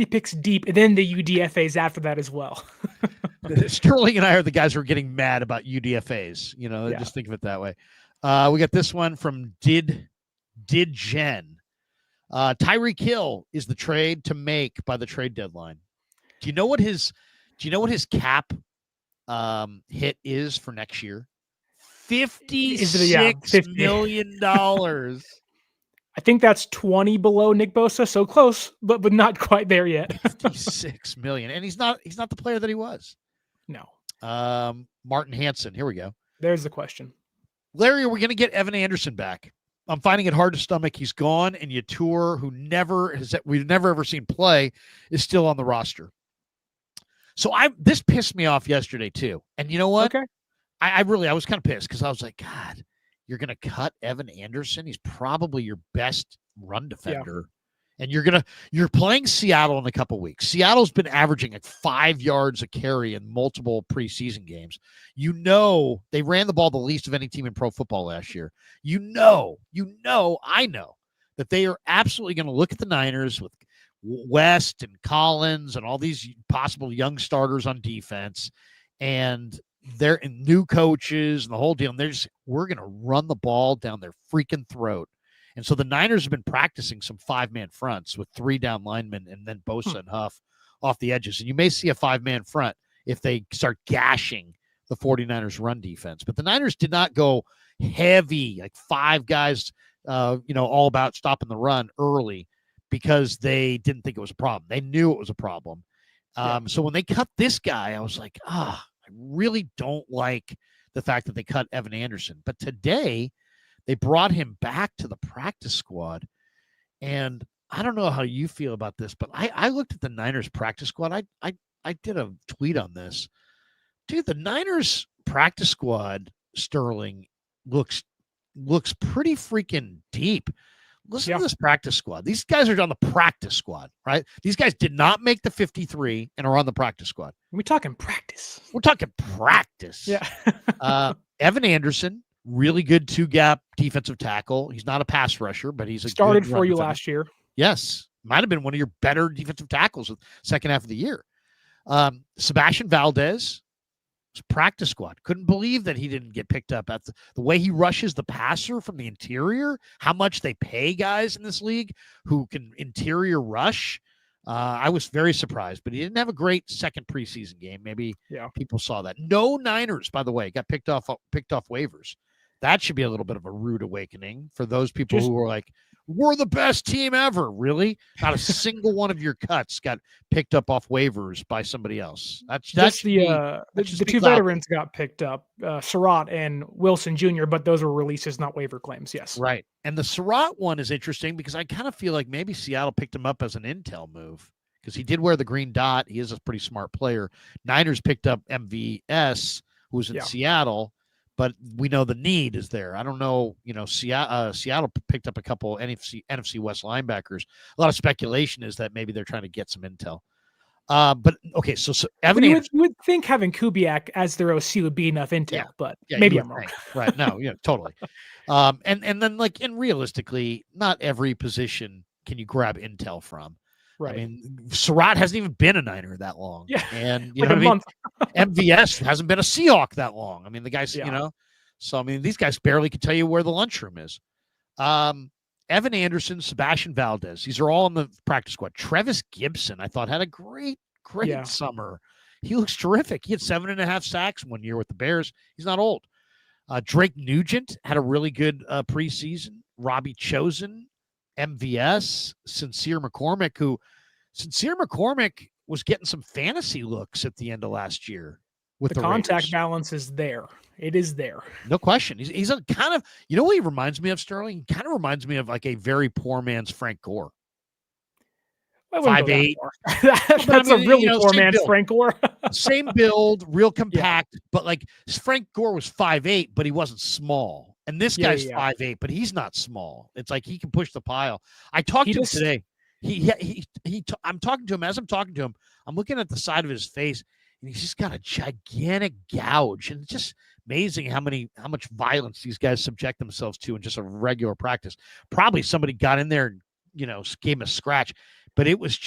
picks deep, and then the UDFAs after that as well. Sterling and I are the guys who are getting mad about UDFAs. Just think of it that way. We got this one from Did Jen. Tyreek Hill is the trade to make by the trade deadline. Do you know what his cap hit is for next year? $56 million. I think that's 20 below Nick Bosa, so close, but not quite there yet. $56 million, and he's not the player that he was. No. Martin Hansen. Here we go. There's the question. Larry, are we going to get Evan Anderson back? I'm finding it hard to stomach. He's gone, and Yatur, we've never ever seen play, is still on the roster. So this pissed me off yesterday too. And you know what? Okay. I was kind of pissed because I was like, God, you're going to cut Evan Anderson. He's probably your best run defender. And you're playing Seattle in a couple weeks. Seattle's been averaging like 5 yards a carry in multiple preseason games. They ran the ball the least of any team in pro football last year. I know that they are absolutely going to look at the Niners with West and Collins and all these possible young starters on defense, and they're new coaches and the whole deal. And we're going to run the ball down their freaking throat. And so the Niners have been practicing some 5-man fronts with 3 down linemen and then Bosa and Huff off the edges. And you may see a 5-man front if they start gashing the 49ers run defense. But the Niners did not go heavy, like 5 guys, all about stopping the run early because they didn't think it was a problem. They knew it was a problem. So when they cut this guy, I was like, I really don't like the fact that they cut Evan Anderson. But today, they brought him back to the practice squad, and I don't know how you feel about this, but I looked at the Niners practice squad. I did a tweet on this. Dude, the Niners practice squad, Sterling, looks pretty freaking deep. Listen to this practice squad. These guys are on the practice squad, right? These guys did not make the 53 and are on the practice squad. We're talking practice. We're talking practice. Yeah. Evan Anderson, really good 2-gap defensive tackle. He's not a pass rusher, but he's started for you last year. Yes. Might have been one of your better defensive tackles the second half of the year. Sebastian Valdez, practice squad. Couldn't believe that he didn't get picked up. At the way he rushes the passer from the interior, how much they pay guys in this league who can interior rush. I was very surprised, but he didn't have a great second preseason game. Maybe people saw that. No Niners, by the way, got picked off waivers. That should be a little bit of a rude awakening for those people who are like, we're the best team ever. Really? Not a single one of your cuts got picked up off waivers by somebody else. The two veterans got picked up, Surratt and Wilson Jr., but those were releases, not waiver claims. Yes. Right. And the Surratt one is interesting because I kind of feel like maybe Seattle picked him up as an intel move because he did wear the green dot. He is a pretty smart player. Niners picked up MVS, who's in Seattle, but we know the need is there. I don't know, Seattle picked up a couple NFC West linebackers. A lot of speculation is that maybe they're trying to get some intel. But okay, so Evan you would think having Kubiak as their OC would be enough intel, but maybe I'm wrong. Right? No, totally. And then and realistically, not every position can you grab intel from. Right. I mean, Surratt hasn't even been a Niner that long. Yeah. And you know what month. I mean? MVS hasn't been a Seahawk that long. I mean, the guys, so I mean, these guys barely can tell you where the lunchroom is. Evan Anderson, Sebastian Valdez, these are all in the practice squad. Trevis Gibson, I thought, had a great summer. He looks terrific. He had 7.5 sacks one year with the Bears. He's not old. Drake Nugent had a really good preseason. Robbie Chosen, MVS, Sincere McCormick, was getting some fantasy looks at the end of last year. With the contact Raiders. balance is there. It is there. No question. He's a kind of, what he reminds me of, Sterling? He kind of reminds me of like a very poor man's Frank Gore. 5'8". That's a really poor man's Frank Gore. Same build, real compact, but like Frank Gore was 5'8", but he wasn't small. And this guy's 5'8", but he's not small. It's like he can push the pile. I talked to him today. I'm talking to him. As I'm talking to him, I'm looking at the side of his face, and he's just got a gigantic gouge. And it's just amazing how much violence these guys subject themselves to in just a regular practice. Probably somebody got in there and, gave him a scratch, but it was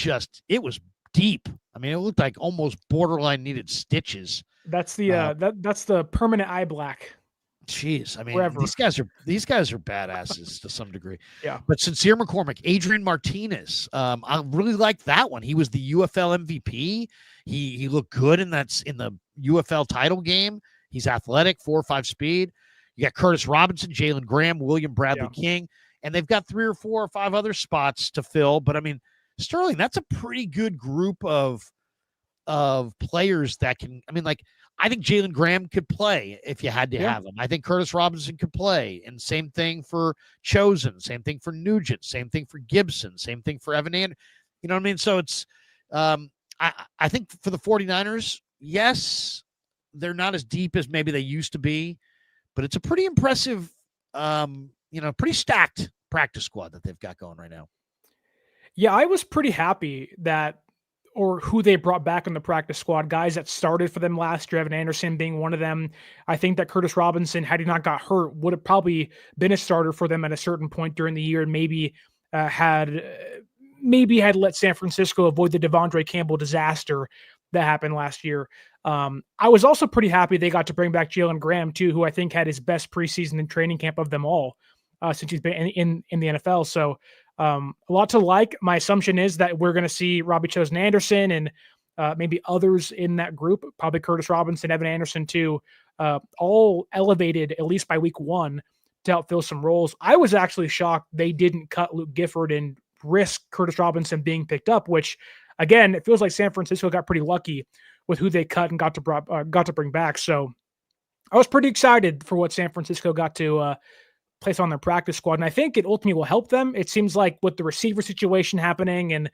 deep. I mean, it looked like almost borderline needed stitches. That's that's the permanent eye black. Jeez, I mean, Forever. these guys are badasses to some degree. Yeah. But Sincere McCormick, Adrian Martinez, I really like that one. He was the UFL MVP. He looked good in the UFL title game. He's athletic, 4.5 speed. You got Curtis Robinson, Jalen Graham, William Bradley King, and they've got 3 or 4 or 5 other spots to fill. But I mean, Sterling, that's a pretty good group of players that can. I mean, like, I think Jalen Graham could play if you had to have him. I think Curtis Robinson could play. And same thing for Chosen, same thing for Nugent, same thing for Gibson, same thing for Evan Anderson. You know what I mean? So it's I think for the 49ers, yes, they're not as deep as maybe they used to be, but it's a pretty impressive, pretty stacked practice squad that they've got going right now. Yeah, I was pretty happy who they brought back in the practice squad, guys that started for them last year, Evan Anderson being one of them. I think that Curtis Robinson, had he not got hurt, would have probably been a starter for them at a certain point during the year, and maybe had let San Francisco avoid the Devondre Campbell disaster that happened last year. I was also pretty happy they got to bring back Jalen Graham too, who I think had his best preseason and training camp of them all since he's been in the NFL. So a lot to like. My assumption is that we're going to see Robbie Chosen Anderson and maybe others in that group, probably Curtis Robinson, Evan Anderson too, all elevated at least by week 1 to help fill some roles. I was actually shocked they didn't cut Luke Gifford and risk Curtis Robinson being picked up, which again, it feels like San Francisco got pretty lucky with who they cut and got to bring back. So I was pretty excited for what San Francisco got to place on their practice squad. And I think it ultimately will help them. It seems like with the receiver situation happening and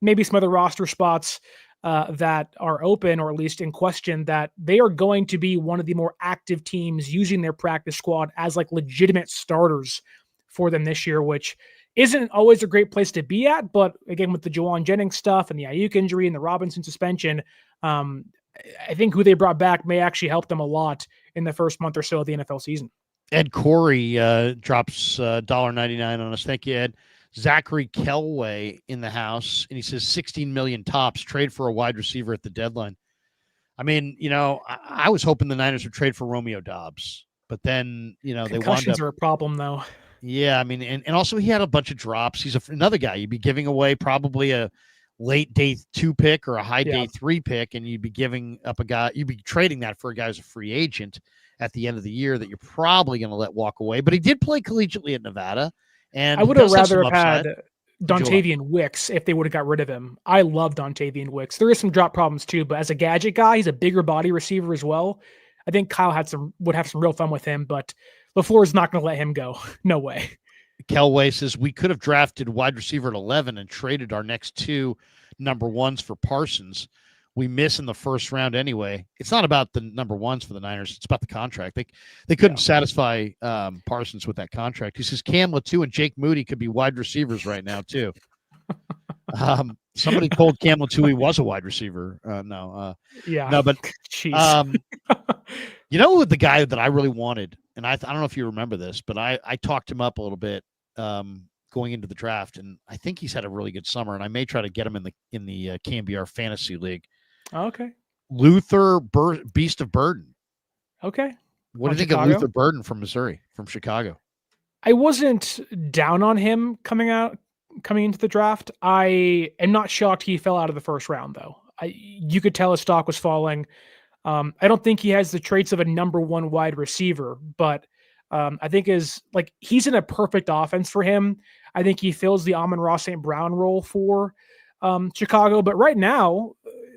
maybe some other roster spots that are open or at least in question, that they are going to be one of the more active teams using their practice squad as like legitimate starters for them this year, which isn't always a great place to be at. But again, with the Jauan Jennings stuff and the Ayuk injury and the Robinson suspension, I think who they brought back may actually help them a lot in the first month or so of the NFL season. Ed Corey drops $1.99 on us. Thank you, Ed. Zachary Kelway in the house, and he says 16 million tops, trade for a wide receiver at the deadline. I mean, I was hoping the Niners would trade for Romeo Doubs, but then, they wound up. Concussions are a problem, though. Yeah, I mean, and also he had a bunch of drops. He's another guy. You'd be giving away probably a late day 2 pick or a high day 3 pick, and you'd be giving up a guy. You'd be trading that for a guy who's a free agent at the end of the year that you're probably going to let walk away. But he did play collegiately at Nevada, and I would have rather some have upside. had Dontavian Wicks if they would have got rid of him. I love Dontavian Wicks. There is some drop problems too, but as a gadget guy, he's a bigger body receiver as well. I think Kyle would have some real fun with him, but LaFleur is not going to let him go. No way. Kelway says we could have drafted wide receiver at 11 and traded our next 2 number ones for Parsons. We miss in the first round anyway. It's not about the number ones for the Niners. It's about the contract. They couldn't satisfy Parsons with that contract. He says Cam Latu and Jake Moody could be wide receivers right now too. Somebody told Cam Latu he was a wide receiver. No, but you know the guy that I really wanted, and I don't know if you remember this, but I talked him up a little bit going into the draft, and I think he's had a really good summer, and I may try to get him in the KNBR fantasy league. Okay. Luther Beast of Burden. Okay. What do you think of Luther Burden from Missouri, from Chicago? I wasn't down on him coming into the draft. I am not shocked he fell out of the first round, though. You could tell his stock was falling. I don't think he has the traits of a number 1 wide receiver, but I think he's in a perfect offense for him. I think he fills the Amon-Ra St. Brown role for Chicago. But right now,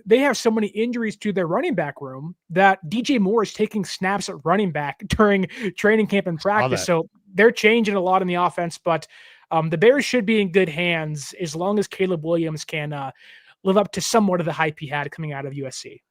they have so many injuries to their running back room that DJ Moore is taking snaps at running back during training camp and practice. So they're changing a lot in the offense, but the Bears should be in good hands as long as Caleb Williams can live up to somewhat of the hype he had coming out of USC.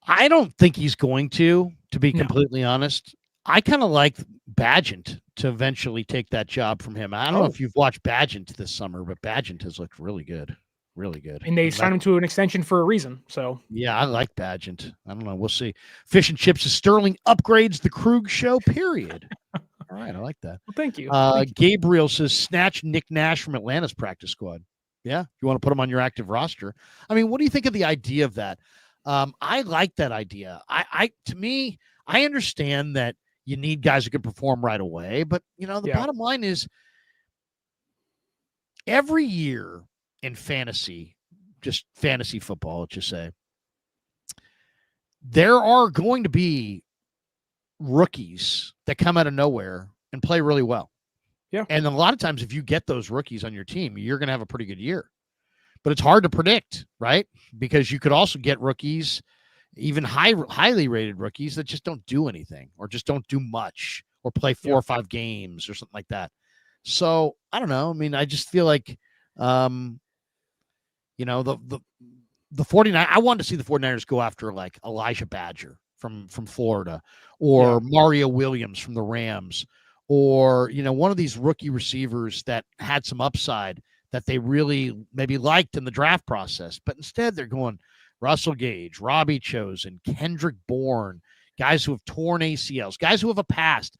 I don't think he's going to be completely honest. I kind of like Badgent to eventually take that job from him. I don't know if you've watched Badgent this summer, but Badgent has looked really good. Really good. And they signed him to an extension for a reason. So yeah, I like Badgent. I don't know. We'll see. Fish and Chips is Sterling upgrades the Krug show, period. All right. I like that. Well, thank you. Gabriel says snatch Nick Nash from Atlanta's practice squad. Yeah. You want to put him on your active roster. I mean, what do you think of the idea of that? I like that idea. To me, I understand that you need guys who can perform right away, but the bottom line is every year in fantasy, just fantasy football, let's just say, there are going to be rookies that come out of nowhere and play really well. Yeah. And a lot of times, if you get those rookies on your team, you're going to have a pretty good year. But it's hard to predict, right? Because you could also get rookies, even highly rated rookies, that just don't do anything or just don't do much or play 4 or 5 games or something like that. So I don't know. I mean, I just feel like, the 49ers, I wanted to see the 49ers go after like Elijah Badger from Florida or Mario Williams from the Rams or, one of these rookie receivers that had some upside that they really maybe liked in the draft process. But instead they're going Russell Gage, Robbie Chosen, Kendrick Bourne, guys who have torn ACLs, guys who have a past.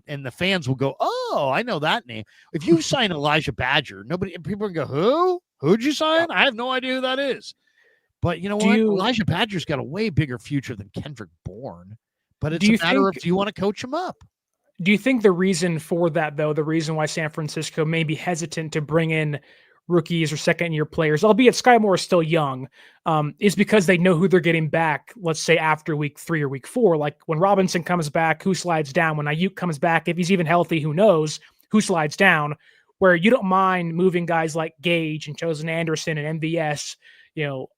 And the fans will go, oh, I know that name. If you sign Elijah Badger, people go, who? Who'd you sign? I have no idea who that is. But you know what? Elijah Badger's got a way bigger future than Kendrick Bourne. But it's a matter of, do you want to coach him up? Do you think the reason for that, though, the reason why San Francisco may be hesitant to bring in rookies or second-year players, albeit Sky Moore is still young, is because they know who they're getting back, let's say after week 3 or week 4. Like when Robinson comes back, who slides down? When Ayuk comes back, if he's even healthy, who knows who slides down? Where you don't mind moving guys like Gage and Chosen Anderson and MVS,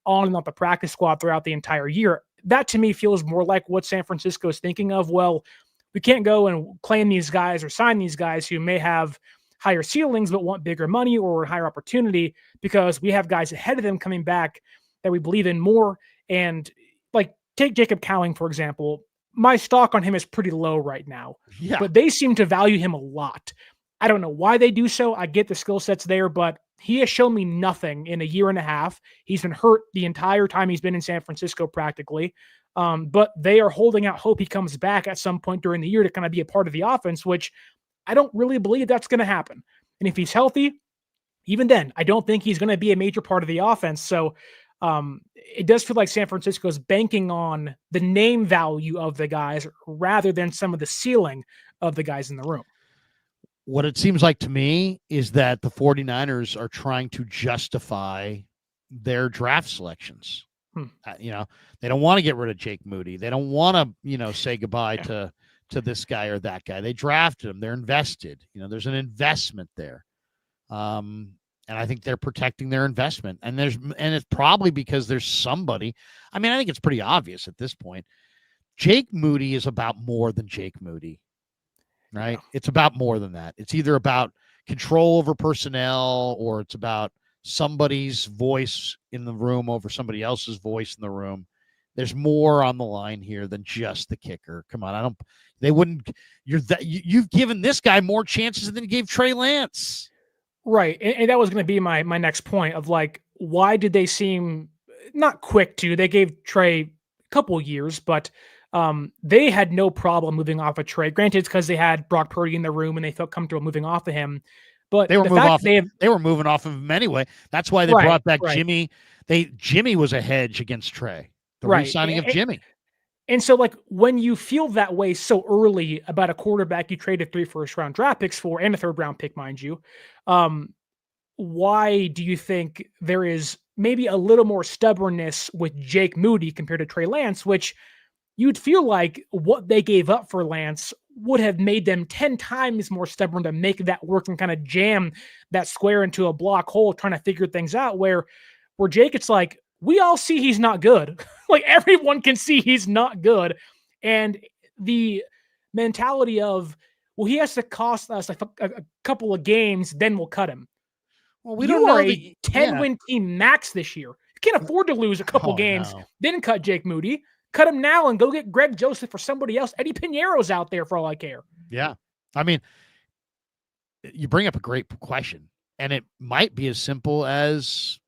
on and off the practice squad throughout the entire year. That to me feels more like what San Francisco is thinking of. Well, we can't go and claim these guys or sign these guys who may have higher ceilings but want bigger money or higher opportunity because we have guys ahead of them coming back that we believe in more. And like take Jacob Cowing, for example. My stock on him is pretty low right now, but they seem to value him a lot. I don't know why they do so. I get the skill sets there, but he has shown me nothing in a year and a half. He's been hurt the entire time he's been in San Francisco practically. But they are holding out hope he comes back at some point during the year to kind of be a part of the offense, which I don't really believe that's going to happen. And if he's healthy, even then, I don't think he's going to be a major part of the offense. So it does feel like San Francisco is banking on the name value of the guys rather than some of the ceiling of the guys in the room. What it seems like to me is that the 49ers are trying to justify their draft selections. They don't want to get rid of Jake Moody. They don't want to, say goodbye to this guy or that guy. They drafted him. They're invested. There's an investment there. And I think they're protecting their investment. And it's probably because there's somebody. I mean, I think it's pretty obvious at this point. Jake Moody is about more than Jake Moody, right? Yeah. It's about more than that. It's either about control over personnel, or it's about somebody's voice in the room over somebody else's voice in the room. There's more on the line here than just the kicker. Come on, you've given this guy more chances than you gave Trey Lance. Right. And that was going to be my next point of why did they seem not quick to? They gave Trey a couple years, but they had no problem moving off of Trey. Granted, it's because they had Brock Purdy in the room and they felt comfortable moving off of him. But they were moving off of him anyway. That's why they brought back Jimmy. Jimmy was a hedge against Trey. The re-signing of Jimmy. And so, when you feel that way so early about a quarterback you traded 3 first-round draft picks for, and a third-round pick, mind you, why do you think there is maybe a little more stubbornness with Jake Moody compared to Trey Lance, which you'd feel like what they gave up for Lance would have made them 10 times more stubborn to make that work and kind of jam that square into a block hole trying to figure things out, where Jake, it's we all see he's not good. Everyone can see he's not good. And the mentality of, well, he has to cost us a couple of games, then we'll cut him. Well, we don't know a 10-win team max this year. You can't afford to lose a couple games, then cut Jake Moody. Cut him now and go get Greg Joseph or somebody else. Eddie Piñeiro's out there for all I care. Yeah. I mean, you bring up a great question, and it might be as simple as,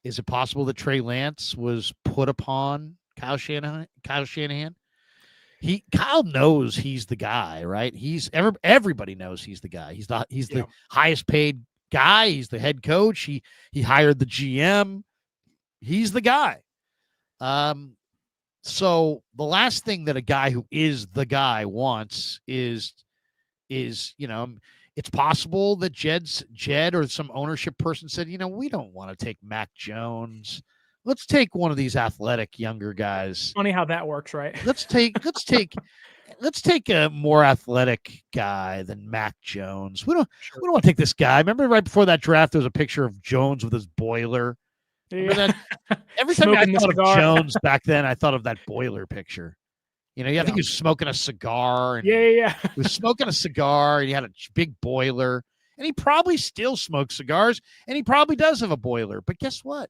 is it possible that Trey Lance was put upon Kyle Shanahan? Kyle knows he's the guy, right? Everybody knows he's the guy. He's the highest paid guy. He's the head coach. He hired the GM. He's the guy. So the last thing that a guy who is the guy wants is it's possible that Jed or some ownership person said, we don't want to take Mac Jones. Let's take one of these athletic younger guys. Funny how that works, right? Let's take a more athletic guy than Mac Jones. We don't want to take this guy. Remember right before that draft, there was a picture of Jones with his boiler. That? Every time I thought of Jones back then, I thought of that boiler picture. I think he was smoking a cigar. And He was smoking a cigar, and he had a big boiler. And he probably still smokes cigars, and he probably does have a boiler. But guess what?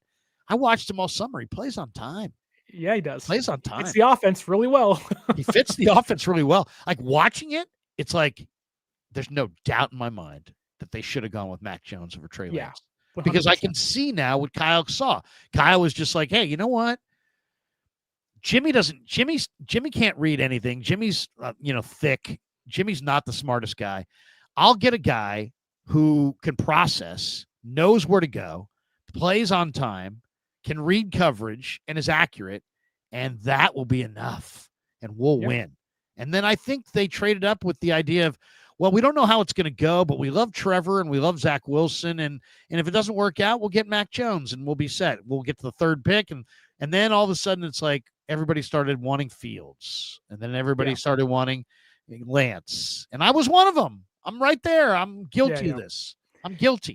I watched him all summer. He plays on time. Yeah, he does. Plays on time. Fits the offense really well. He fits the offense really well. Watching it, it's there's no doubt in my mind that they should have gone with Mac Jones over Trey Lance. 100%. Because I can see now what Kyle saw. Kyle was just hey, you know what? Jimmy can't read anything. Jimmy's, thick. Jimmy's not the smartest guy. I'll get a guy who can process, knows where to go, plays on time, can read coverage, and is accurate, and that will be enough, and we'll win. And then I think they traded up with the idea of, well, we don't know how it's going to go, but we love Trevor and we love Zach Wilson, and if it doesn't work out, we'll get Mac Jones and we'll be set. We'll get to the third pick, and then all of a sudden it's everybody started wanting Fields, and then everybody started wanting Lance, and I was one of them. I'm right there. I'm guilty of this. I'm guilty.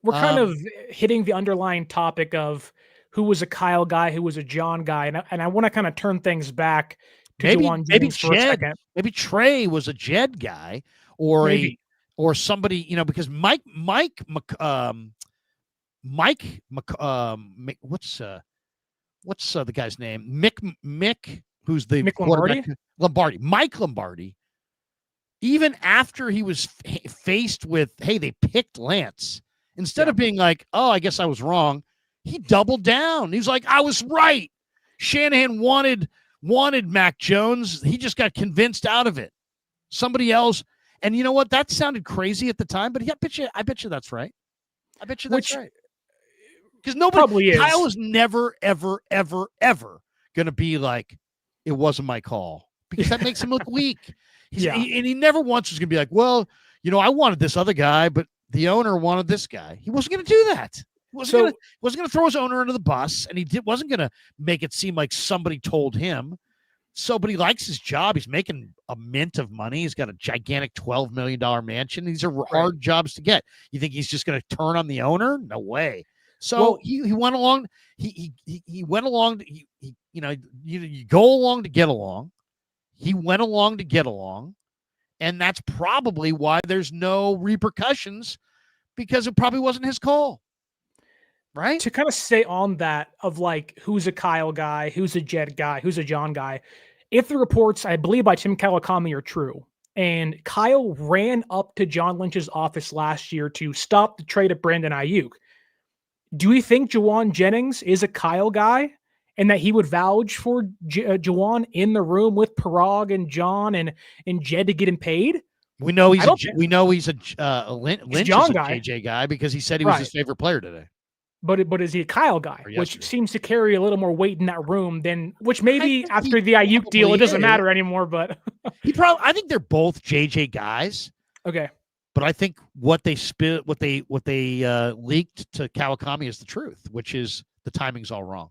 We're kind of hitting the underlying topic of who was a Kyle guy, who was a John guy, and I want to kind of turn things back to Jauan Jennings for a second. Maybe Trey was a Jed guy, or somebody, because Mike, what's the guy's name? Mick, who's the Mick Lombardi. Mike Lombardi. Even after he was faced with, hey, they picked Lance, instead of being oh, I guess I was wrong, he doubled down. He was I was right. Shanahan wanted Mac Jones. He just got convinced out of it. Somebody else. And you know what? That sounded crazy at the time, but I bet you that's right. I bet you that's right. Because Kyle was never, ever, ever, ever going to be it wasn't my call, because that makes him look weak. He never once was going to be well, I wanted this other guy, but the owner wanted this guy. He wasn't going to do that. Wasn't gonna throw his owner under the bus, and wasn't gonna make it seem like somebody told him. So, but he likes his job. He's making a mint of money. He's got a gigantic $12 million mansion. These are hard jobs to get. You think he's just going to turn on the owner? No way. So he went along. He went along. You go along to get along. He went along to get along, and that's probably why there's no repercussions, because it probably wasn't his call. Right? To kind of stay on that of like, who's a Kyle guy, who's a Jed guy, who's a John guy. If the reports, I believe by Tim Kawakami, are true, and Kyle ran up to John Lynch's office last year to stop the trade of Brandon Ayuk, do we think Jauan Jennings is a Kyle guy and that he would vouch for Jauan in the room with Parag and John and Jed to get him paid? We know he's Lynch is a JJ guy because he said he was his favorite player today. But is he a Kyle guy, which seems to carry a little more weight in that room than, which maybe after the Ayuk deal, it doesn't matter anymore, but I think they're both JJ guys. Okay. But I think what they leaked to Kawakami is the truth, which is the timing's all wrong.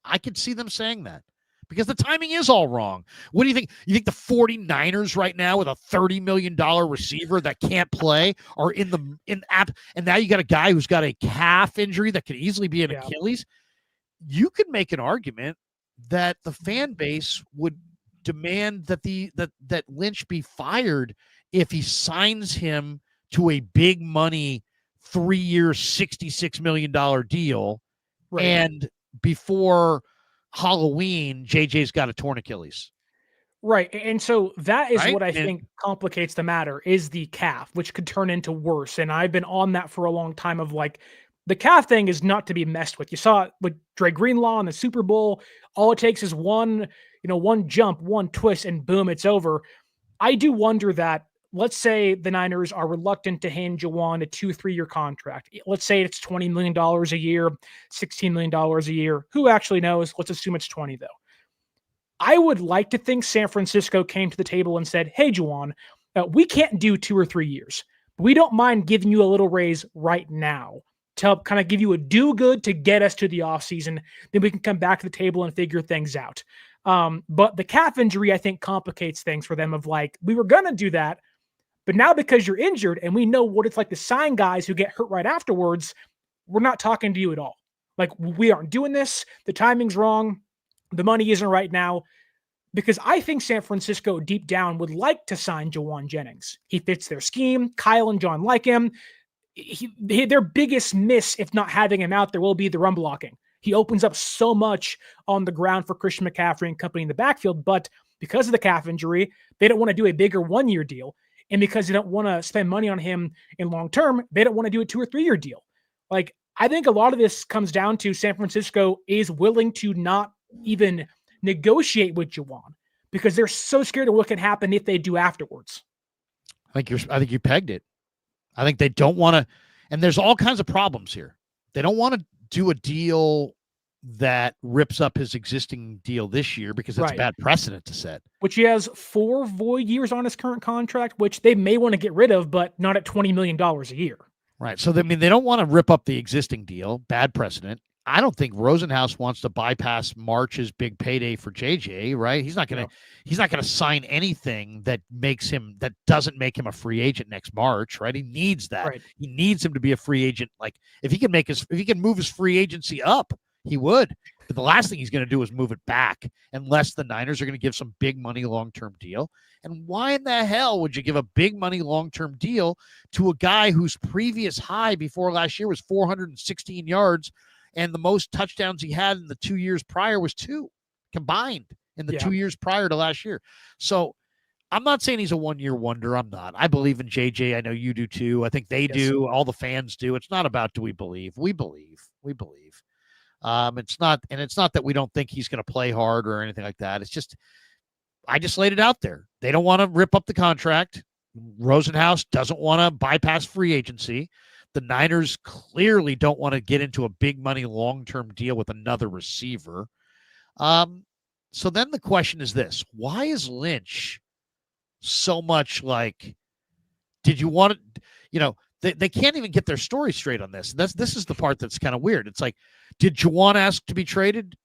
I could see them saying that because the timing is all wrong. What do you think? You think the 49ers right now with a $30 million receiver that can't play are and now you got a guy who's got a calf injury that could easily be an Achilles? You could make an argument that the fan base would demand that that Lynch be fired if he signs him to a big money 3-year, $66 million deal. Right. And before Halloween, JJ's got a torn Achilles. Right. And so that is what I think complicates the matter, is the calf, which could turn into worse. And I've been on that for a long time of like, the calf thing is not to be messed with. You saw it with Dre Greenlaw in the Super Bowl. All it takes is one jump, one twist, and boom, it's over. I do wonder that, let's say the Niners are reluctant to hand Jauan a 2-3-year contract. Let's say it's $20 million a year, $16 million a year. Who actually knows? Let's assume it's 20 though. I would like to think San Francisco came to the table and said, hey, Jauan, we can't do 2 or 3 years. We don't mind giving you a little raise right now to help kind of give you a do-good to get us to the offseason. Then we can come back to the table and figure things out. But the calf injury, I think, complicates things for them of like, we were going to do that, but now because you're injured and we know what it's like to sign guys who get hurt right afterwards, we're not talking to you at all. Like, we aren't doing this. The timing's wrong. The money isn't right now. Because I think San Francisco deep down would like to sign Jauan Jennings. He fits their scheme. Kyle and John like him. Their biggest miss, if not having him out there, will be the run blocking. He opens up so much on the ground for Christian McCaffrey and company in the backfield, but because of the calf injury, they don't want to do a bigger 1-year deal. And because they don't want to spend money on him in long term, they don't want to do a 2 or 3 year deal. Like, I think a lot of this comes down to San Francisco is willing to not even negotiate with Jauan because they're so scared of what can happen if they do afterwards. I think you pegged it. I think they don't want to, and there's all kinds of problems here. They don't want to do a deal that rips up his existing deal this year because that's a bad precedent to set. Which he has 4 void years on his current contract, which they may want to get rid of, but not at $20 million a year. Right. So, they don't want to rip up the existing deal. Bad precedent. I don't think Rosenhaus wants to bypass March's big payday for JJ, right? He's not going to sign anything that doesn't make him a free agent next March, right? He needs that. Right. He needs him to be a free agent. Like, if he can move his free agency up, he would. But the last thing he's going to do is move it back unless the Niners are going to give some big money long-term deal. And why in the hell would you give a big money long-term deal to a guy whose previous high before last year was 416 yards and the most touchdowns he had in the 2 years prior was 2 combined in the 2 years prior to last year? So I'm not saying he's a 1-year wonder. I'm not. I believe in JJ. I know you do too. I think they do. All the fans do. It's not about do we believe. We believe. It's not that we don't think he's going to play hard or anything like that. It's just, I just laid it out there. They don't want to rip up the contract. Rosenhaus doesn't want to bypass free agency. The Niners clearly don't want to get into a big money long-term deal with another receiver. So then the question is this: why is Lynch so much like? Did you want to? they can't even get their story straight on this. This is the part that's kind of weird. It's like, did Jauan ask to be traded?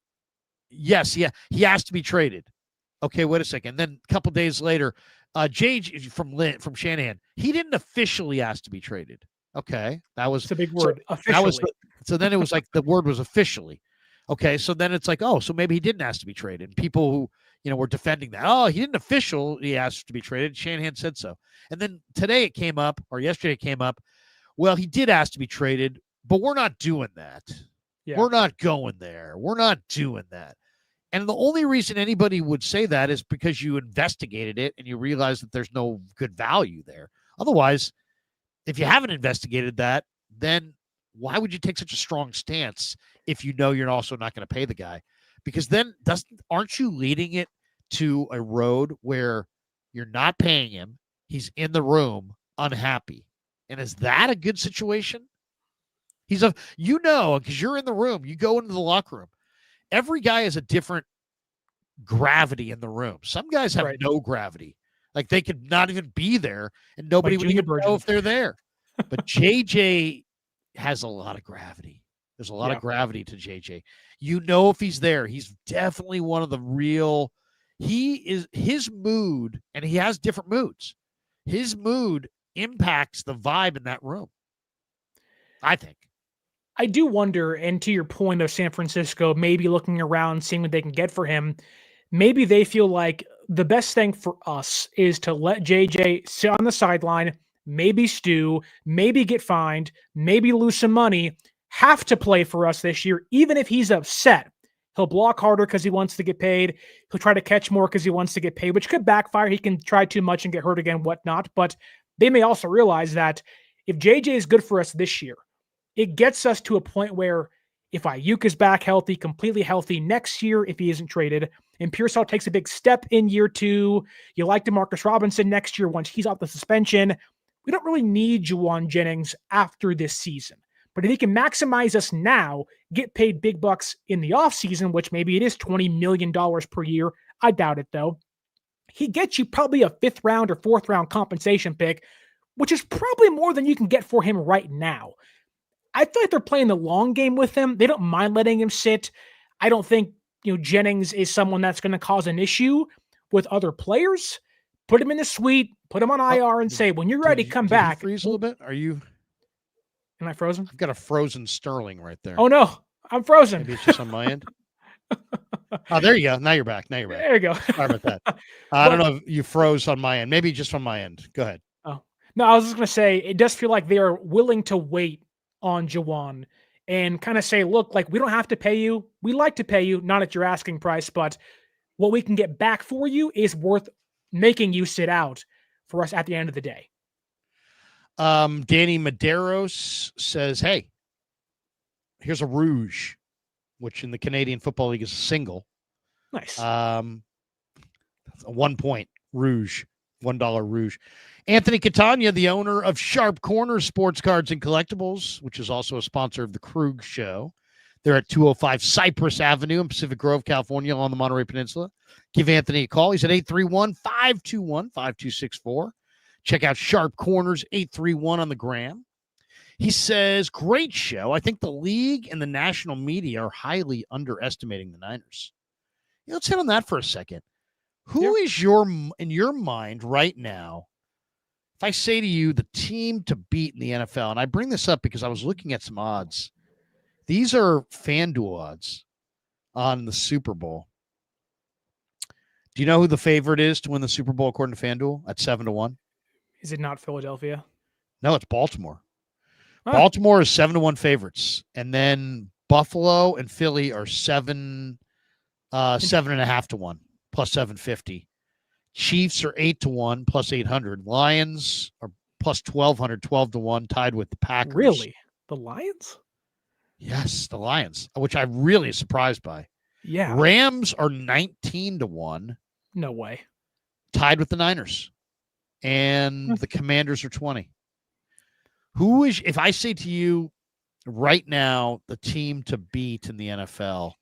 Yes, yeah, he asked to be traded. Okay, wait a second. Then a couple days later, JJ from Shanahan, he didn't officially ask to be traded. Okay, it's a big word. Officially. So then it was like the word was officially. Okay, so then it's like, oh, so maybe he didn't ask to be traded. People who were defending that. Oh, he didn't officially ask to be traded. Shanahan said so. And then today it came up, or yesterday it came up. Well, he did ask to be traded, but we're not doing that. Yeah. We're not going there. We're not doing that. And the only reason anybody would say that is because you investigated it and you realize that there's no good value there. Otherwise, if you haven't investigated that, then why would you take such a strong stance if you know you're also not going to pay the guy? Because then aren't you leading it to a road where you're not paying him? He's in the room unhappy. And is that a good situation? Because you're in the room, you go into the locker room. Every guy has a different gravity in the room. Some guys have no gravity. Like they could not even be there and nobody would even know if they're there. But JJ has a lot of gravity. There's a lot of gravity to JJ. If he's there, he's definitely one of the real. His mood, and he has different moods. His mood impacts the vibe in that room, I think. I do wonder, and to your point of San Francisco, maybe looking around, seeing what they can get for him, maybe they feel like the best thing for us is to let JJ sit on the sideline, maybe stew, maybe get fined, maybe lose some money, have to play for us this year, even if he's upset. He'll block harder because he wants to get paid. He'll try to catch more because he wants to get paid, which could backfire. He can try too much and get hurt again, whatnot. But they may also realize that if JJ is good for us this year, it gets us to a point where if Ayuk is back healthy, completely healthy next year, if he isn't traded, and Pearsall takes a big step in year 2, you like DeMarcus Robinson next year once he's off the suspension, we don't really need Jauan Jennings after this season. But if he can maximize us now, get paid big bucks in the offseason, which maybe it is $20 million per year, I doubt it though, he gets you probably a 5th round or 4th round compensation pick, which is probably more than you can get for him right now. I feel like they're playing the long game with him. They don't mind letting him sit. I don't think Jennings is someone that's going to cause an issue with other players. Put him in the suite, put him on IR, and say, when you're ready, come back. Freeze a little bit? Are you? Am I frozen? I've got a frozen Sterling right there. Oh no, I'm frozen. Maybe it's just on my end. Oh, there you go. Now you're back. There you go. Sorry about that. I don't know if you froze on my end. Maybe just on my end. Go ahead. Oh no, I was just going to say it does feel like they are willing to wait on Jauan and kind of say, look, like we don't have to pay you. We like to pay you, not at your asking price, but what we can get back for you is worth making you sit out for us at the end of the day. Danny Medeiros says, hey, here's a rouge, which in the Canadian Football League is a single. Nice. A 1 point rouge, $1 rouge. Anthony Catania, the owner of Sharp Corner Sports Cards and Collectibles, which is also a sponsor of the Krug Show. They're at 205 Cypress Avenue in Pacific Grove, California, along the Monterey Peninsula. Give Anthony a call. He's at 831-521-5264. Check out Sharp Corners 831 on the gram. He says, great show. I think the league and the national media are highly underestimating the Niners. Let's hit on that for a second. Who is in your mind right now, if I say to you the team to beat in the NFL, and I bring this up because I was looking at some odds. These are FanDuel odds on the Super Bowl. Do you know who the favorite is to win the Super Bowl according to FanDuel at 7-1? Is it not Philadelphia? No, it's Baltimore. Huh. Baltimore is 7-1 favorites. And then Buffalo and Philly are 7.5 to 1 plus 750. Chiefs are 8-1 plus 800. Lions are plus 1,200, 12 to 1, tied with the Packers. Really? The Lions? Yes, the Lions, which I'm really surprised by. Yeah. Rams are 19 to 1. No way. Tied with the Niners. And the Commanders are 20. Who is, if I say to you right now, the team to beat in the NFL,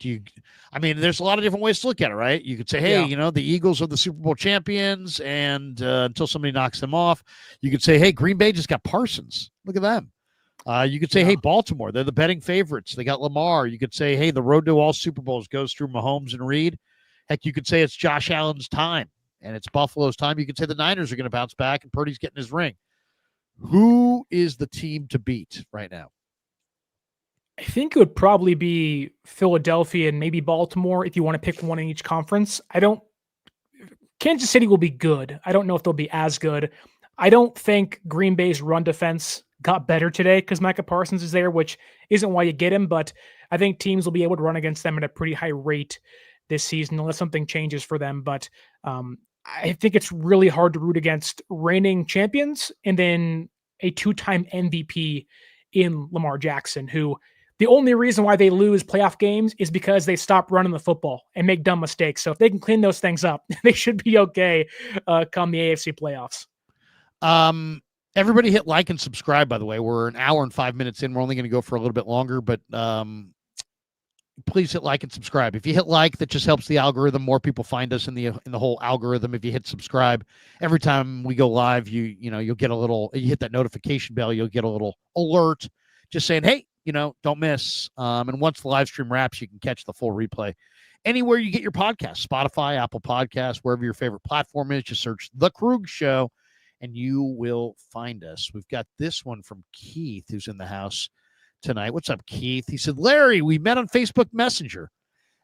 There's a lot of different ways to look at it, right? You could say, hey, the Eagles are the Super Bowl champions, and until somebody knocks them off, you could say, hey, Green Bay just got Parsons. Look at them. You could say, hey, Baltimore, they're the betting favorites. They got Lamar. You could say, hey, the road to all Super Bowls goes through Mahomes and Reed. Heck, you could say it's Josh Allen's time and it's Buffalo's time. You could say the Niners are going to bounce back and Purdy's getting his ring. Who is the team to beat right now? I think it would probably be Philadelphia and maybe Baltimore if you want to pick one in each conference. Kansas City will be good. I don't know if they'll be as good. I don't think Green Bay's run defense got better today because Micah Parsons is there, which isn't why you get him, but I think teams will be able to run against them at a pretty high rate this season unless something changes for them. But I think it's really hard to root against reigning champions and then a two-time MVP in Lamar Jackson, who the only reason why they lose playoff games is because they stop running the football and make dumb mistakes. So if they can clean those things up, they should be okay come the AFC playoffs. Everybody hit like and subscribe, by the way. We're an hour and 5 minutes in. We're only going to go for a little bit longer, but please hit like and subscribe. If you hit like, that just helps the algorithm. More people find us in the whole algorithm. If you hit subscribe, every time we go live, you'll get you hit that notification bell, you'll get a little alert just saying, hey, don't miss. And once the live stream wraps, you can catch the full replay anywhere you get your podcast, Spotify, Apple Podcasts, wherever your favorite platform is. Just search The Krug Show and you will find us. We've got this one from Keith, who's in the house tonight. What's up, Keith? He said, Larry, we met on Facebook Messenger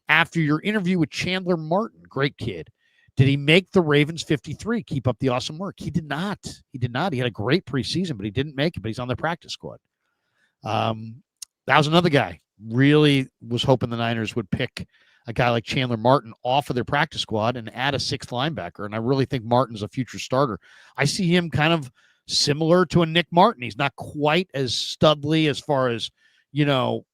after your interview with Chandler Martin. Great kid. Did he make the Ravens 53? Keep up the awesome work. He did not. He had a great preseason, but he didn't make it, but he's on the practice squad. That was another guy. Really was hoping the Niners would pick a guy like Chandler Martin off of their practice squad and add a sixth linebacker. And I really think Martin's a future starter. I see him kind of similar to a Nick Martin. He's not quite as studly as far as,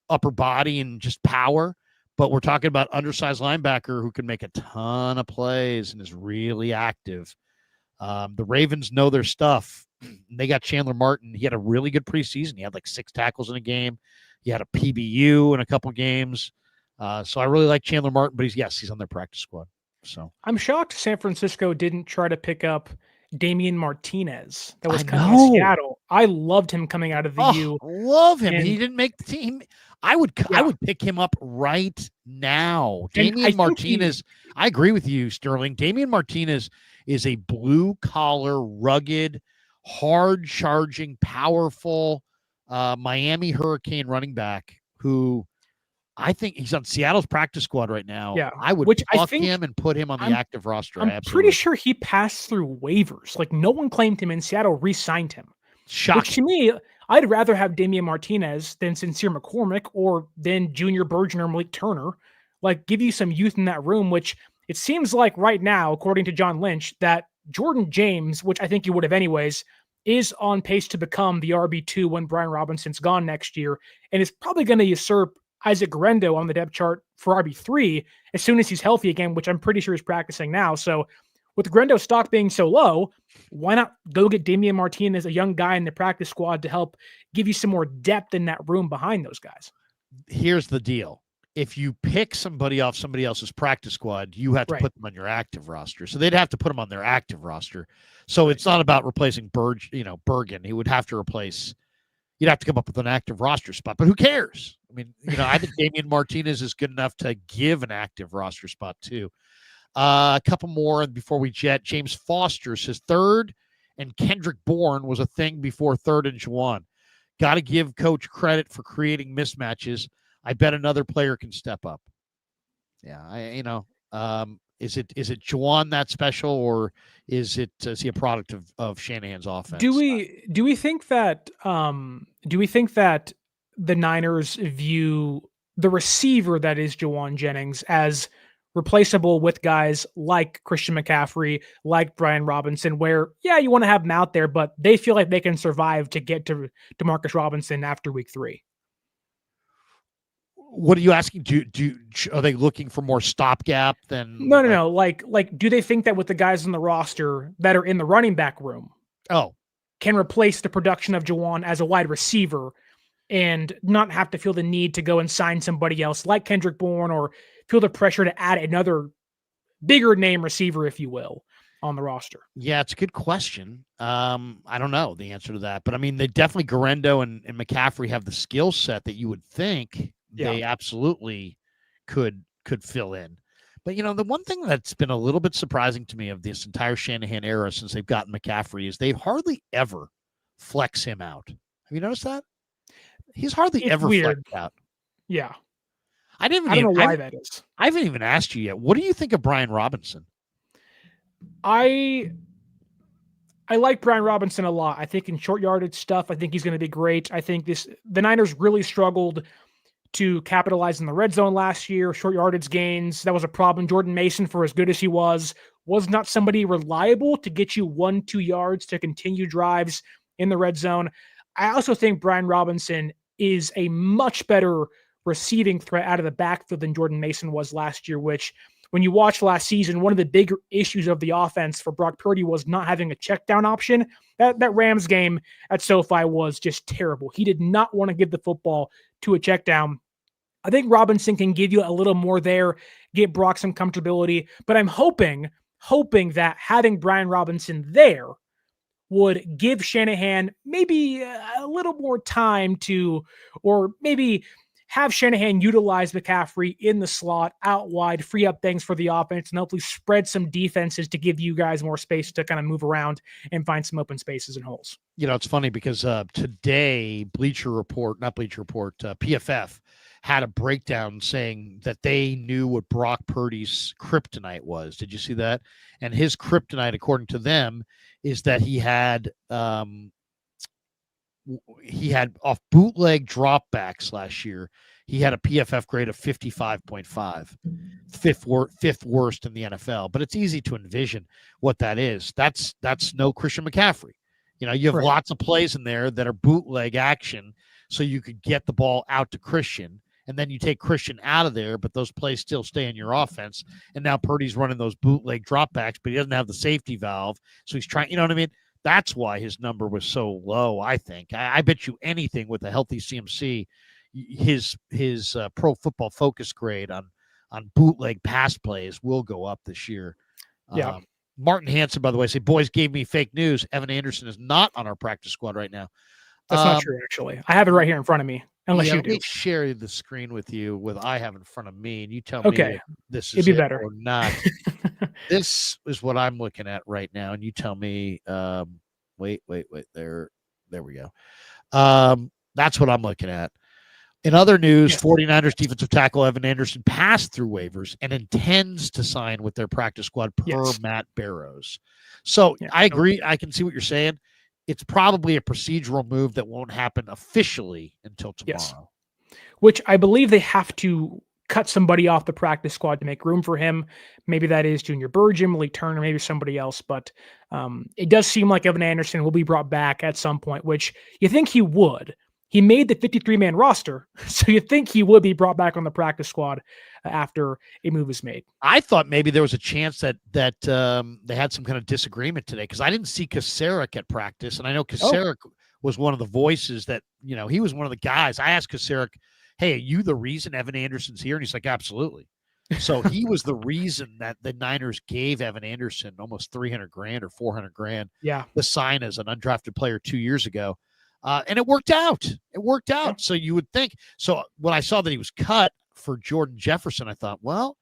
upper body and just power, but we're talking about undersized linebacker who can make a ton of plays and is really active. The Ravens know their stuff. They got Chandler Martin. He had a really good preseason. He had like 6 tackles in a game. He had a PBU in a couple games. So I really like Chandler Martin, but he's on their practice squad. So I'm shocked San Francisco didn't try to pick up Damian Martinez that was coming to Seattle. I loved him coming out of the U. Love him. He didn't make the team. I would pick him up right now. Damian Martinez. I agree with you, Sterling. Damian Martinez is a blue collar, rugged, hard charging, powerful Miami Hurricane running back who I think he's on Seattle's practice squad right now. Yeah, I would fuck him and put him on the active roster. I'm pretty sure he passed through waivers. Like no one claimed him, and Seattle re-signed him. Shocking. Which to me, I'd rather have Damian Martinez than Sincere McCormick or than Junior Burgeon or Malik Turner. Like give you some youth in that room, which it seems like right now, according to John Lynch, that Jordan James, which I think he would have anyways, is on pace to become the RB2 when Brian Robinson's gone next year, and is probably going to usurp Isaac Guerrero on the depth chart for RB3 as soon as he's healthy again, which I'm pretty sure he's practicing now. So with Guerendo's stock being so low, why not go get Damian Martinez, a young guy in the practice squad, to help give you some more depth in that room behind those guys? Here's the deal. If you pick somebody off somebody else's practice squad, you have to put them on your active roster. So they'd have to put them on their active roster. So it's not about replacing Bergen. He would have to replace. You'd have to come up with an active roster spot, but who cares? I mean, I think Damian Martinez is good enough to give an active roster spot too. A couple more before we jet. James Foster says third and Kendrick Bourne was a thing before third and Jauan. Got to give coach credit for creating mismatches. I bet another player can step up. Yeah, is it Jauan that special, or is he a product of Shanahan's offense? Do we think that the Niners view the receiver that is Jauan Jennings as replaceable with guys like Christian McCaffrey, like Brian Robinson, where you want to have them out there, but they feel like they can survive to get to Demarcus Robinson after week 3? What are you asking? Are they looking for more stopgap than? No. Like, do they think that with the guys on the roster that are in the running back room, can replace the production of Jauan as a wide receiver, and not have to feel the need to go and sign somebody else like Kendrick Bourne or feel the pressure to add another bigger name receiver, if you will, on the roster? Yeah, it's a good question. I don't know the answer to that, but I mean, they definitely Garendo and McCaffrey have the skill set that you would think they absolutely could fill in. But the one thing that's been a little bit surprising to me of this entire Shanahan era since they've gotten McCaffrey is they've hardly ever flex him out. Have you noticed that? He's hardly ever flexed out. Yeah. I don't know why that is. I haven't even asked you yet. What do you think of Brian Robinson? I like Brian Robinson a lot. I think in short yardage stuff, I think he's going to be great. I think the Niners really struggled to capitalize in the red zone last year, short yardage gains. That was a problem. Jordan Mason, for as good as he was not somebody reliable to get you 1-2 yards to continue drives in the red zone. I also think Brian Robinson is a much better receiving threat out of the backfield than Jordan Mason was last year, which when you watch last season, one of the bigger issues of the offense for Brock Purdy was not having a check down option. That Rams game at SoFi was just terrible. He did not want to give the football to a check down. I think Robinson can give you a little more there, get Brock some comfortability, but I'm hoping that having Brian Robinson there would give Shanahan maybe a little more time or maybe have Shanahan utilize McCaffrey in the slot out wide, free up things for the offense, and hopefully spread some defenses to give you guys more space to kind of move around and find some open spaces and holes. It's funny because today, PFF had a breakdown saying that they knew what Brock Purdy's kryptonite was. Did you see that? And his kryptonite, according to them, is that he had off bootleg dropbacks last year. He had a PFF grade of 55.5, fifth worst in the NFL. But it's easy to envision what that is. That's no Christian McCaffrey. You have lots of plays in there that are bootleg action, so you could get the ball out to Christian, and then you take Christian out of there, but those plays still stay in your offense. And now Purdy's running those bootleg dropbacks, but he doesn't have the safety valve, so he's trying. You know what I mean? That's why his number was so low, I think. I bet you anything with a healthy CMC, his Pro Football Focus grade on bootleg pass plays will go up this year. Yeah. Martin Hansen, by the way, said, boys gave me fake news. Evan Anderson is not on our practice squad right now. That's not true, actually. I have it right here in front of me, unless you do. Let me share the screen with you with I have in front of me, and you tell me if this is It'd be better or not. This is what I'm looking at right now, and you tell me. Wait. There we go. That's what I'm looking at. In other news, 49ers defensive tackle Evan Anderson passed through waivers and intends to sign with their practice squad per Matt Barrows. So I agree. I can see what you're saying. It's probably a procedural move that won't happen officially until tomorrow. Yes. Which I believe they have to cut somebody off the practice squad to make room for him. Maybe that is Junior Burgess, Malik Turner, maybe somebody else. But it does seem like Evan Anderson will be brought back at some point, which you think he would. He made the 53-man roster, so you think he would be brought back on the practice squad after a move is made. I thought maybe there was a chance that they had some kind of disagreement today because I didn't see Kasarik at practice, and I know Kasarik was one of the voices that, he was one of the guys. I asked Kasarik, hey, are you the reason Evan Anderson's here? And he's like, absolutely. So he was the reason that the Niners gave Evan Anderson almost $300,000 or $400,000 to sign as an undrafted player 2 years ago. And it worked out. Yeah. So you would think. So when I saw that he was cut for Jordan Jefferson, I thought, well,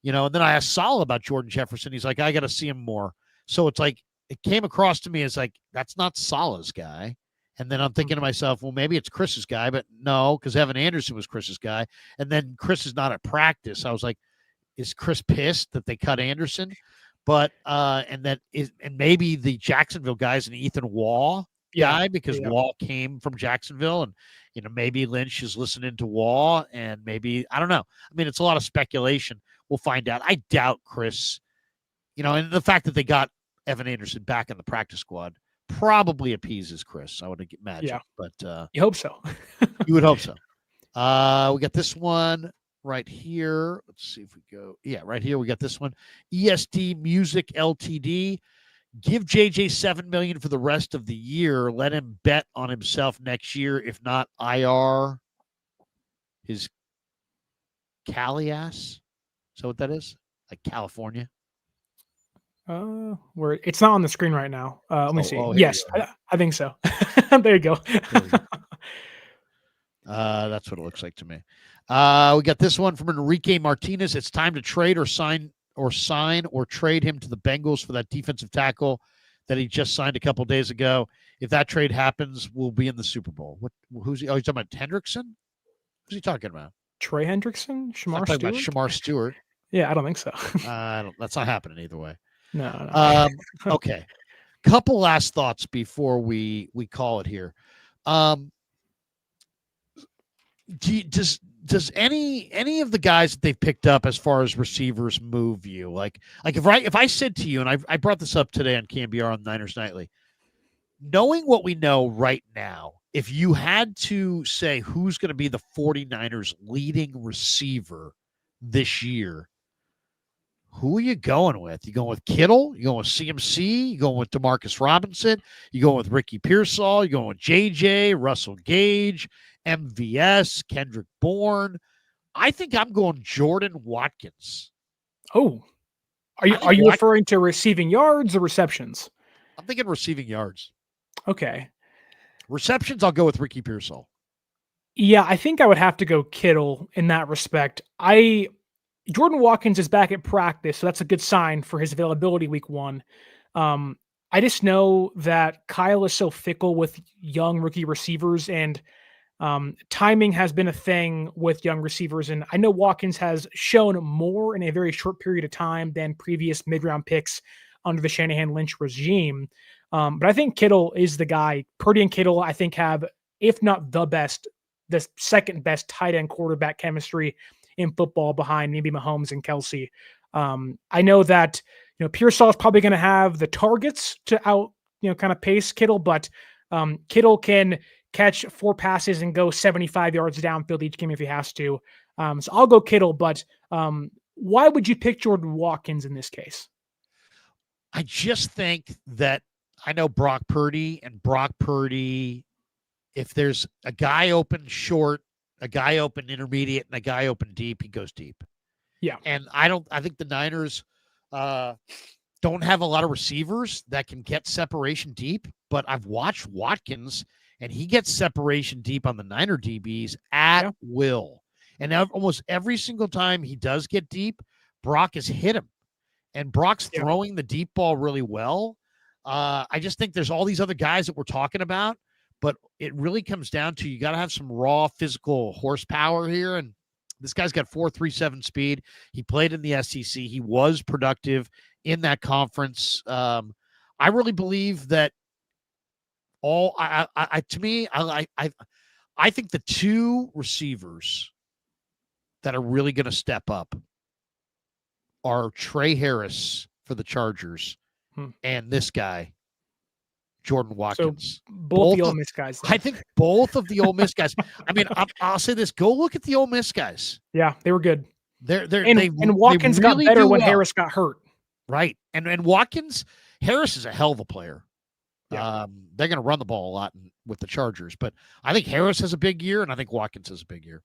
and then I asked Saul about Jordan Jefferson. He's like, I got to see him more. So it's like, it came across to me as like, that's not Salah's guy. And then I'm thinking to myself, well, maybe it's Chris's guy, but no, because Evan Anderson was Chris's guy. And then Chris is not at practice. I was like, is Chris pissed that they cut Anderson? But, and maybe the Jacksonville guys and Ethan Waugh guy, because Waugh came from Jacksonville, and maybe Lynch is listening to Waugh, and maybe I don't know. I mean, it's a lot of speculation. We'll find out. I doubt Chris, and the fact that they got Evan Anderson back in the practice squad probably appeases Chris, I would imagine. But you hope so. You would hope so. We got this one right here. Let's see if we go. Yeah, right here we got this one. ESD Music Ltd. Give JJ $7 million for the rest of the year. Let him bet on himself next year. If not, IR his Cali ass. So what that is? Like California. Where it's not on the screen right now. Let me see. Here Yes, we go. I think so. There you go. There we go. That's what it looks like to me. We got this one from Enrique Martinez. It's time to trade or sign or trade him to the Bengals for that defensive tackle that he just signed a couple days ago. If that trade happens, we'll be in the Super Bowl. Who's he? Oh, he's talking about Hendrickson? Who's he talking about? Trey Hendrickson? Shamar Stewart? About Shamar Stewart. Yeah, I don't think so. That's not happening either way. No. Okay. Couple last thoughts before we call it here. Does any of the guys that they've picked up as far as receivers move you? Like if I said to you, and I brought this up today on KMBR on Niners Nightly, knowing what we know right now, if you had to say who's going to be the 49ers leading receiver this year, who are you going with? You going with Kittle? You going with CMC? You going with Demarcus Robinson? You going with Ricky Pearsall? You going with JJ, Russell Gage, MVS, Kendrick Bourne? I think I'm going Jordan Watkins. Oh, are you referring to receiving yards or receptions? I'm thinking receiving yards. Okay. Receptions, I'll go with Ricky Pearsall. Yeah, I think I would have to go Kittle in that respect. Jordan Watkins is back at practice, so that's a good sign for his availability week 1. I just know that Kyle is so fickle with young rookie receivers, and timing has been a thing with young receivers. And I know Watkins has shown more in a very short period of time than previous mid-round picks under the Shanahan-Lynch regime. But I think Kittle is the guy. Purdy and Kittle, I think, have, if not the second best tight end quarterback chemistry in football behind maybe Mahomes and Kelsey. I know that, Pearsall is probably going to have the targets to kind of pace Kittle, but Kittle can catch 4 passes and go 75 yards downfield each game if he has to. So I'll go Kittle, but why would you pick Jordan Watkins in this case? I just think that I know Brock Purdy, if there's a guy open short, a guy open intermediate, and a guy open deep, he goes deep. Yeah. And I think the Niners don't have a lot of receivers that can get separation deep, but I've watched Watkins, and he gets separation deep on the Niner DBs at will. And almost every single time he does get deep, Brock has hit him. And Brock's throwing the deep ball really well. I just think there's all these other guys that we're talking about, but it really comes down to you got to have some raw physical horsepower here. And this guy's got 4.37 speed. He played in the SEC. He was productive in that conference. I really believe that I think the 2 receivers that are really going to step up are Trey Harris for the Chargers and this guy, Jordan Watkins. So both the Ole Miss guys. I think both of the Ole Miss guys. I mean, I'll say this: go look at the Ole Miss guys. Yeah, they were good. And Watkins got better when Harris got hurt. Right, and Watkins, Harris is a hell of a player. Yeah. They're going to run the ball a lot with the Chargers, but I think Harris has a big year, and I think Watkins has a big year.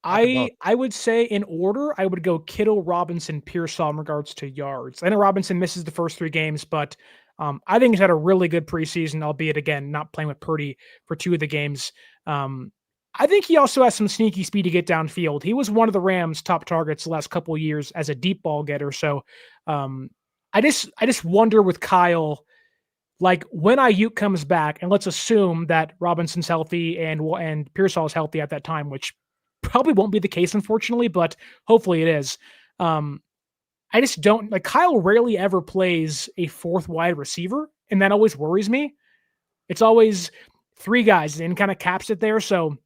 I would say in order, I would go Kittle, Robinson, Pearsall in regards to yards. I know Robinson misses the first 3 games, but I think he's had a really good preseason, albeit, again, not playing with Purdy for 2 of the games. I think he also has some sneaky speed to get downfield. He was one of the Rams' top targets the last couple of years as a deep ball getter. So I just wonder with Kyle, like when Ayuk comes back, and let's assume that Robinson's healthy and Pearsall is healthy at that time, which probably won't be the case, unfortunately, but hopefully it is. I just don't like Kyle rarely ever plays a 4th wide receiver, and that always worries me. It's always 3 guys and kind of caps it there. So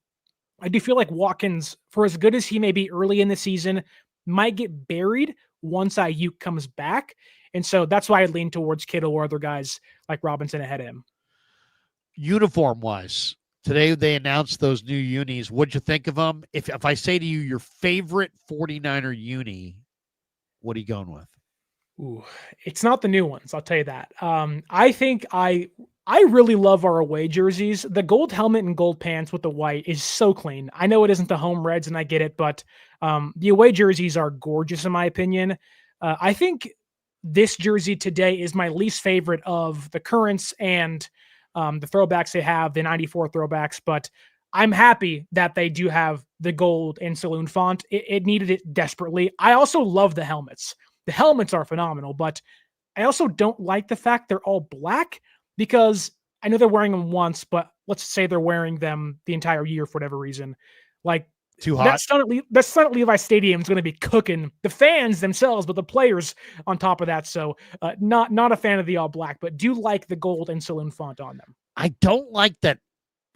I do feel like Watkins, for as good as he may be early in the season, might get buried once Ayuk comes back. And so that's why I lean towards Kittle or other guys like Robinson ahead of him. Uniform wise, today they announced those new unis. What'd you think of them? If I say to you your favorite 49er uni, what are you going with? Ooh, it's not the new ones, I'll tell you that. I think I really love our away jerseys. The gold helmet and gold pants with the white is so clean. I know it isn't the home reds, and I get it, but the away jerseys are gorgeous in my opinion. I think this jersey today is my least favorite of the currents and the throwbacks they have, the '94 throwbacks. But I'm happy that they do have the gold and saloon font. It needed it desperately. I also love the helmets. The helmets are phenomenal, but I also don't like the fact they're all black because I know they're wearing them once, but let's say they're wearing them the entire year for whatever reason. Like Too hot. that sun at Levi Stadium is going to be cooking the fans themselves, but the players on top of that. So not a fan of the all black, but do like the gold and saloon font on them. I don't like that.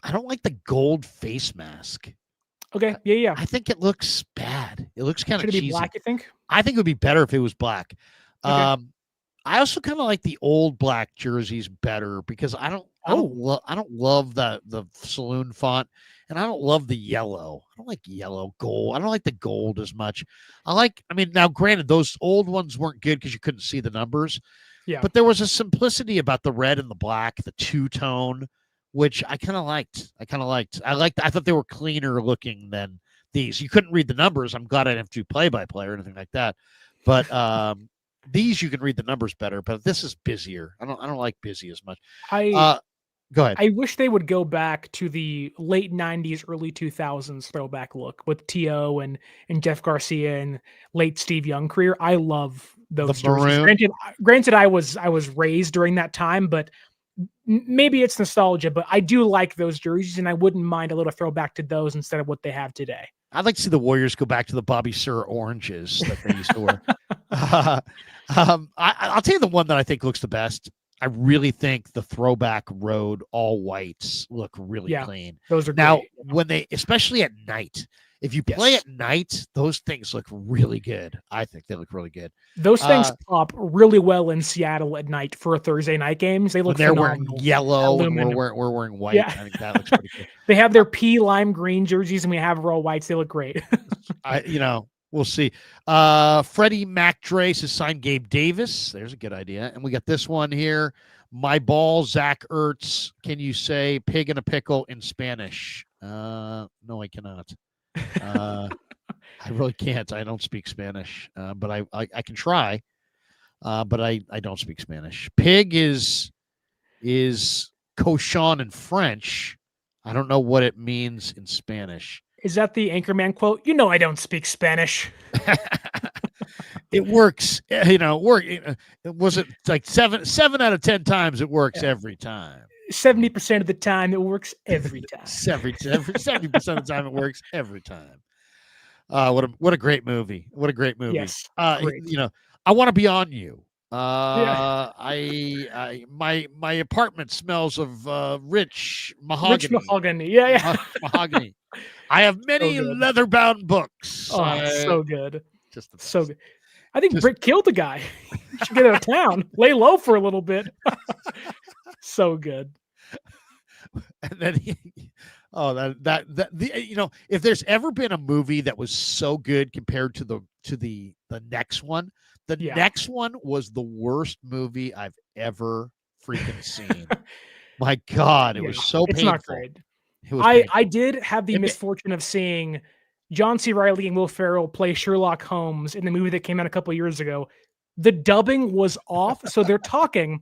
I don't like the gold face mask. Okay, yeah. I think it looks bad. It looks kind of cheesy. Should it be black, you think? I think it would be better if it was black. Okay. I also kind of like the old black jerseys better because I don't love the saloon font, and I don't love the yellow. I don't like yellow gold. I don't like the gold as much. Now granted, those old ones weren't good because you couldn't see the numbers. Yeah. But there was a simplicity about the red and the black, the two-tone, which I kind of liked. I thought they were cleaner looking than these. You couldn't read the numbers. I'm glad I didn't have to do play-by-play or anything like that. But these you can read the numbers better. But this is busier. I don't like busy as much. Go ahead. I wish they would go back to the late '90s, early 2000s throwback look with T.O. and Jeff Garcia and late Steve Young career. I love those jerseys. Granted, I was raised during that time, but maybe it's nostalgia. But I do like those jerseys, and I wouldn't mind a little throwback to those instead of what they have today. I'd like to see the Warriors go back to the Bobby Sura oranges that they used to wear. I'll tell you the one that I think looks the best. I really think the throwback road all whites look really clean. Those are now great. When they, especially at night, if you play at night, those things look really good. I think they look really good. Those things pop really well in Seattle at night for Thursday night games. They look they're phenomenal. wearing yellow and we're wearing white. Yeah. I think that looks pretty good. They have their pea lime green jerseys and we have all whites. They look great. We'll see. Freddie McDrace has signed Gabe Davis. There's a good idea. And we got this one here. My ball, Zach Ertz. Can you say pig in a pickle in Spanish? No, I cannot. I really can't. I don't speak Spanish, but I can try. But I don't speak Spanish. Pig is cochon in French. I don't know what it means in Spanish. Is that the Anchorman quote? You know I don't speak Spanish. It works. It was like 7 out of 10 times it works every time. 70% of the time it works every time. 70% of the time it works every time. What a great movie. What a great movie. Yes. Great. I want to be on you. My apartment smells of rich mahogany. Rich mahogany. Yeah. Mahogany. I have many leather-bound books. Oh, so good. Just so good. I think Brick killed the guy. You should get out of town. Lay low for a little bit. So good. And then if there's ever been a movie that was so good compared to the next one, next one was the worst movie I've ever freaking seen. My God, it was so painful. It's not great. I did have the misfortune of seeing John C. Reilly and Will Ferrell play Sherlock Holmes in the movie that came out a couple of years ago. The dubbing was off, so they're talking,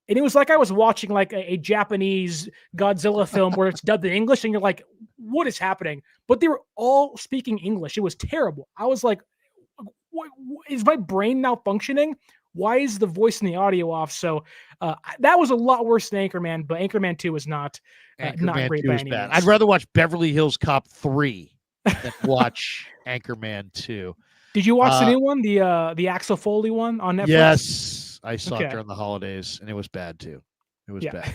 and it was like I was watching like a Japanese Godzilla film where it's dubbed in English, and you're like, what is happening? But they were all speaking English. It was terrible. I was like, what, is my brain malfunctioning? Why is the voice and the audio off? So that was a lot worse than Anchorman, but Anchorman 2 is not great by any means. I'd rather watch Beverly Hills Cop 3 than watch Anchorman 2. Did you watch the new one, the Axel Foley one on Netflix? Yes, I saw it during the holidays, and it was bad too. It was bad.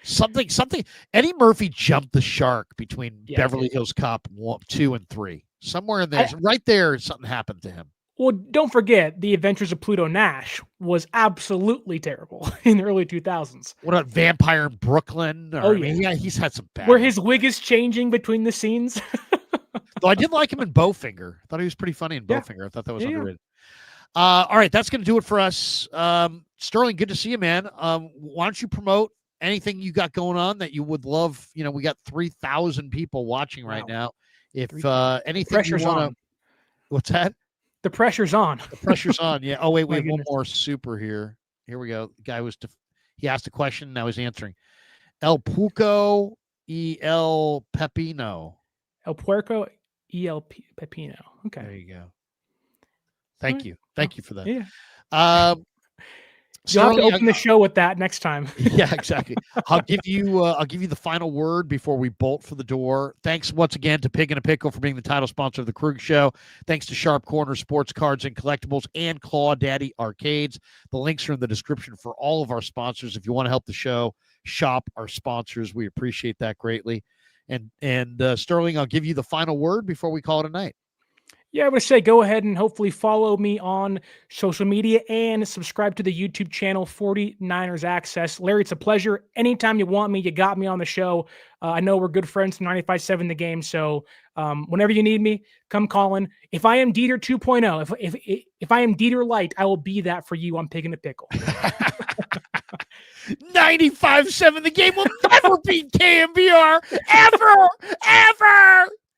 Something. Eddie Murphy jumped the shark between Beverly Hills Cop 2 and 3. Somewhere in there, right there, something happened to him. Well, don't forget, The Adventures of Pluto Nash was absolutely terrible in the early 2000s. What about Vampire in Brooklyn? He's had some bad. Where his wig is changing between the scenes. Though I did like him in Bowfinger. I thought he was pretty funny in Bowfinger. I thought that was underrated. All right, that's going to do it for us. Sterling, good to see you, man. Why don't you promote anything you got going on that you would love? We got 3,000 people watching right now. If anything you want to, what's that? The pressure's on. The pressure's on. Yeah. Oh, wait, we have one goodness. more super here. Here we go. The guy he asked a question. Now he's answering. El Puco y El Pepino. El Puerco y El Pepino. Okay. There you go. Thank you. Thank you for that. Yeah. You'll have to open the show with that next time. Yeah, exactly. I'll give you the final word before we bolt for the door. Thanks once again to Pig and a Pickle for being the title sponsor of the Krug Show. Thanks to Sharp Corner Sports Cards and Collectibles and Claw Daddy Arcades. The links are in the description for all of our sponsors. If you want to help the show, shop our sponsors. We appreciate that greatly. And Sterling, I'll give you the final word before we call it a night. Yeah, I would say go ahead and hopefully follow me on social media and subscribe to the YouTube channel 49ers Access. Larry, it's a pleasure. Anytime you want me, you got me on the show. I know we're good friends from 95.7 The Game, so whenever you need me, come calling. If I am Dieter 2.0, if I am Dieter Light, I will be that for you on Pig and a Pickle. 95.7 The Game will never beat KMBR ever.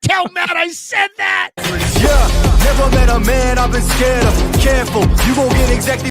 Tell Matt I said that. Yeah, never met a man I've been scared of. Careful, you gon' get exactly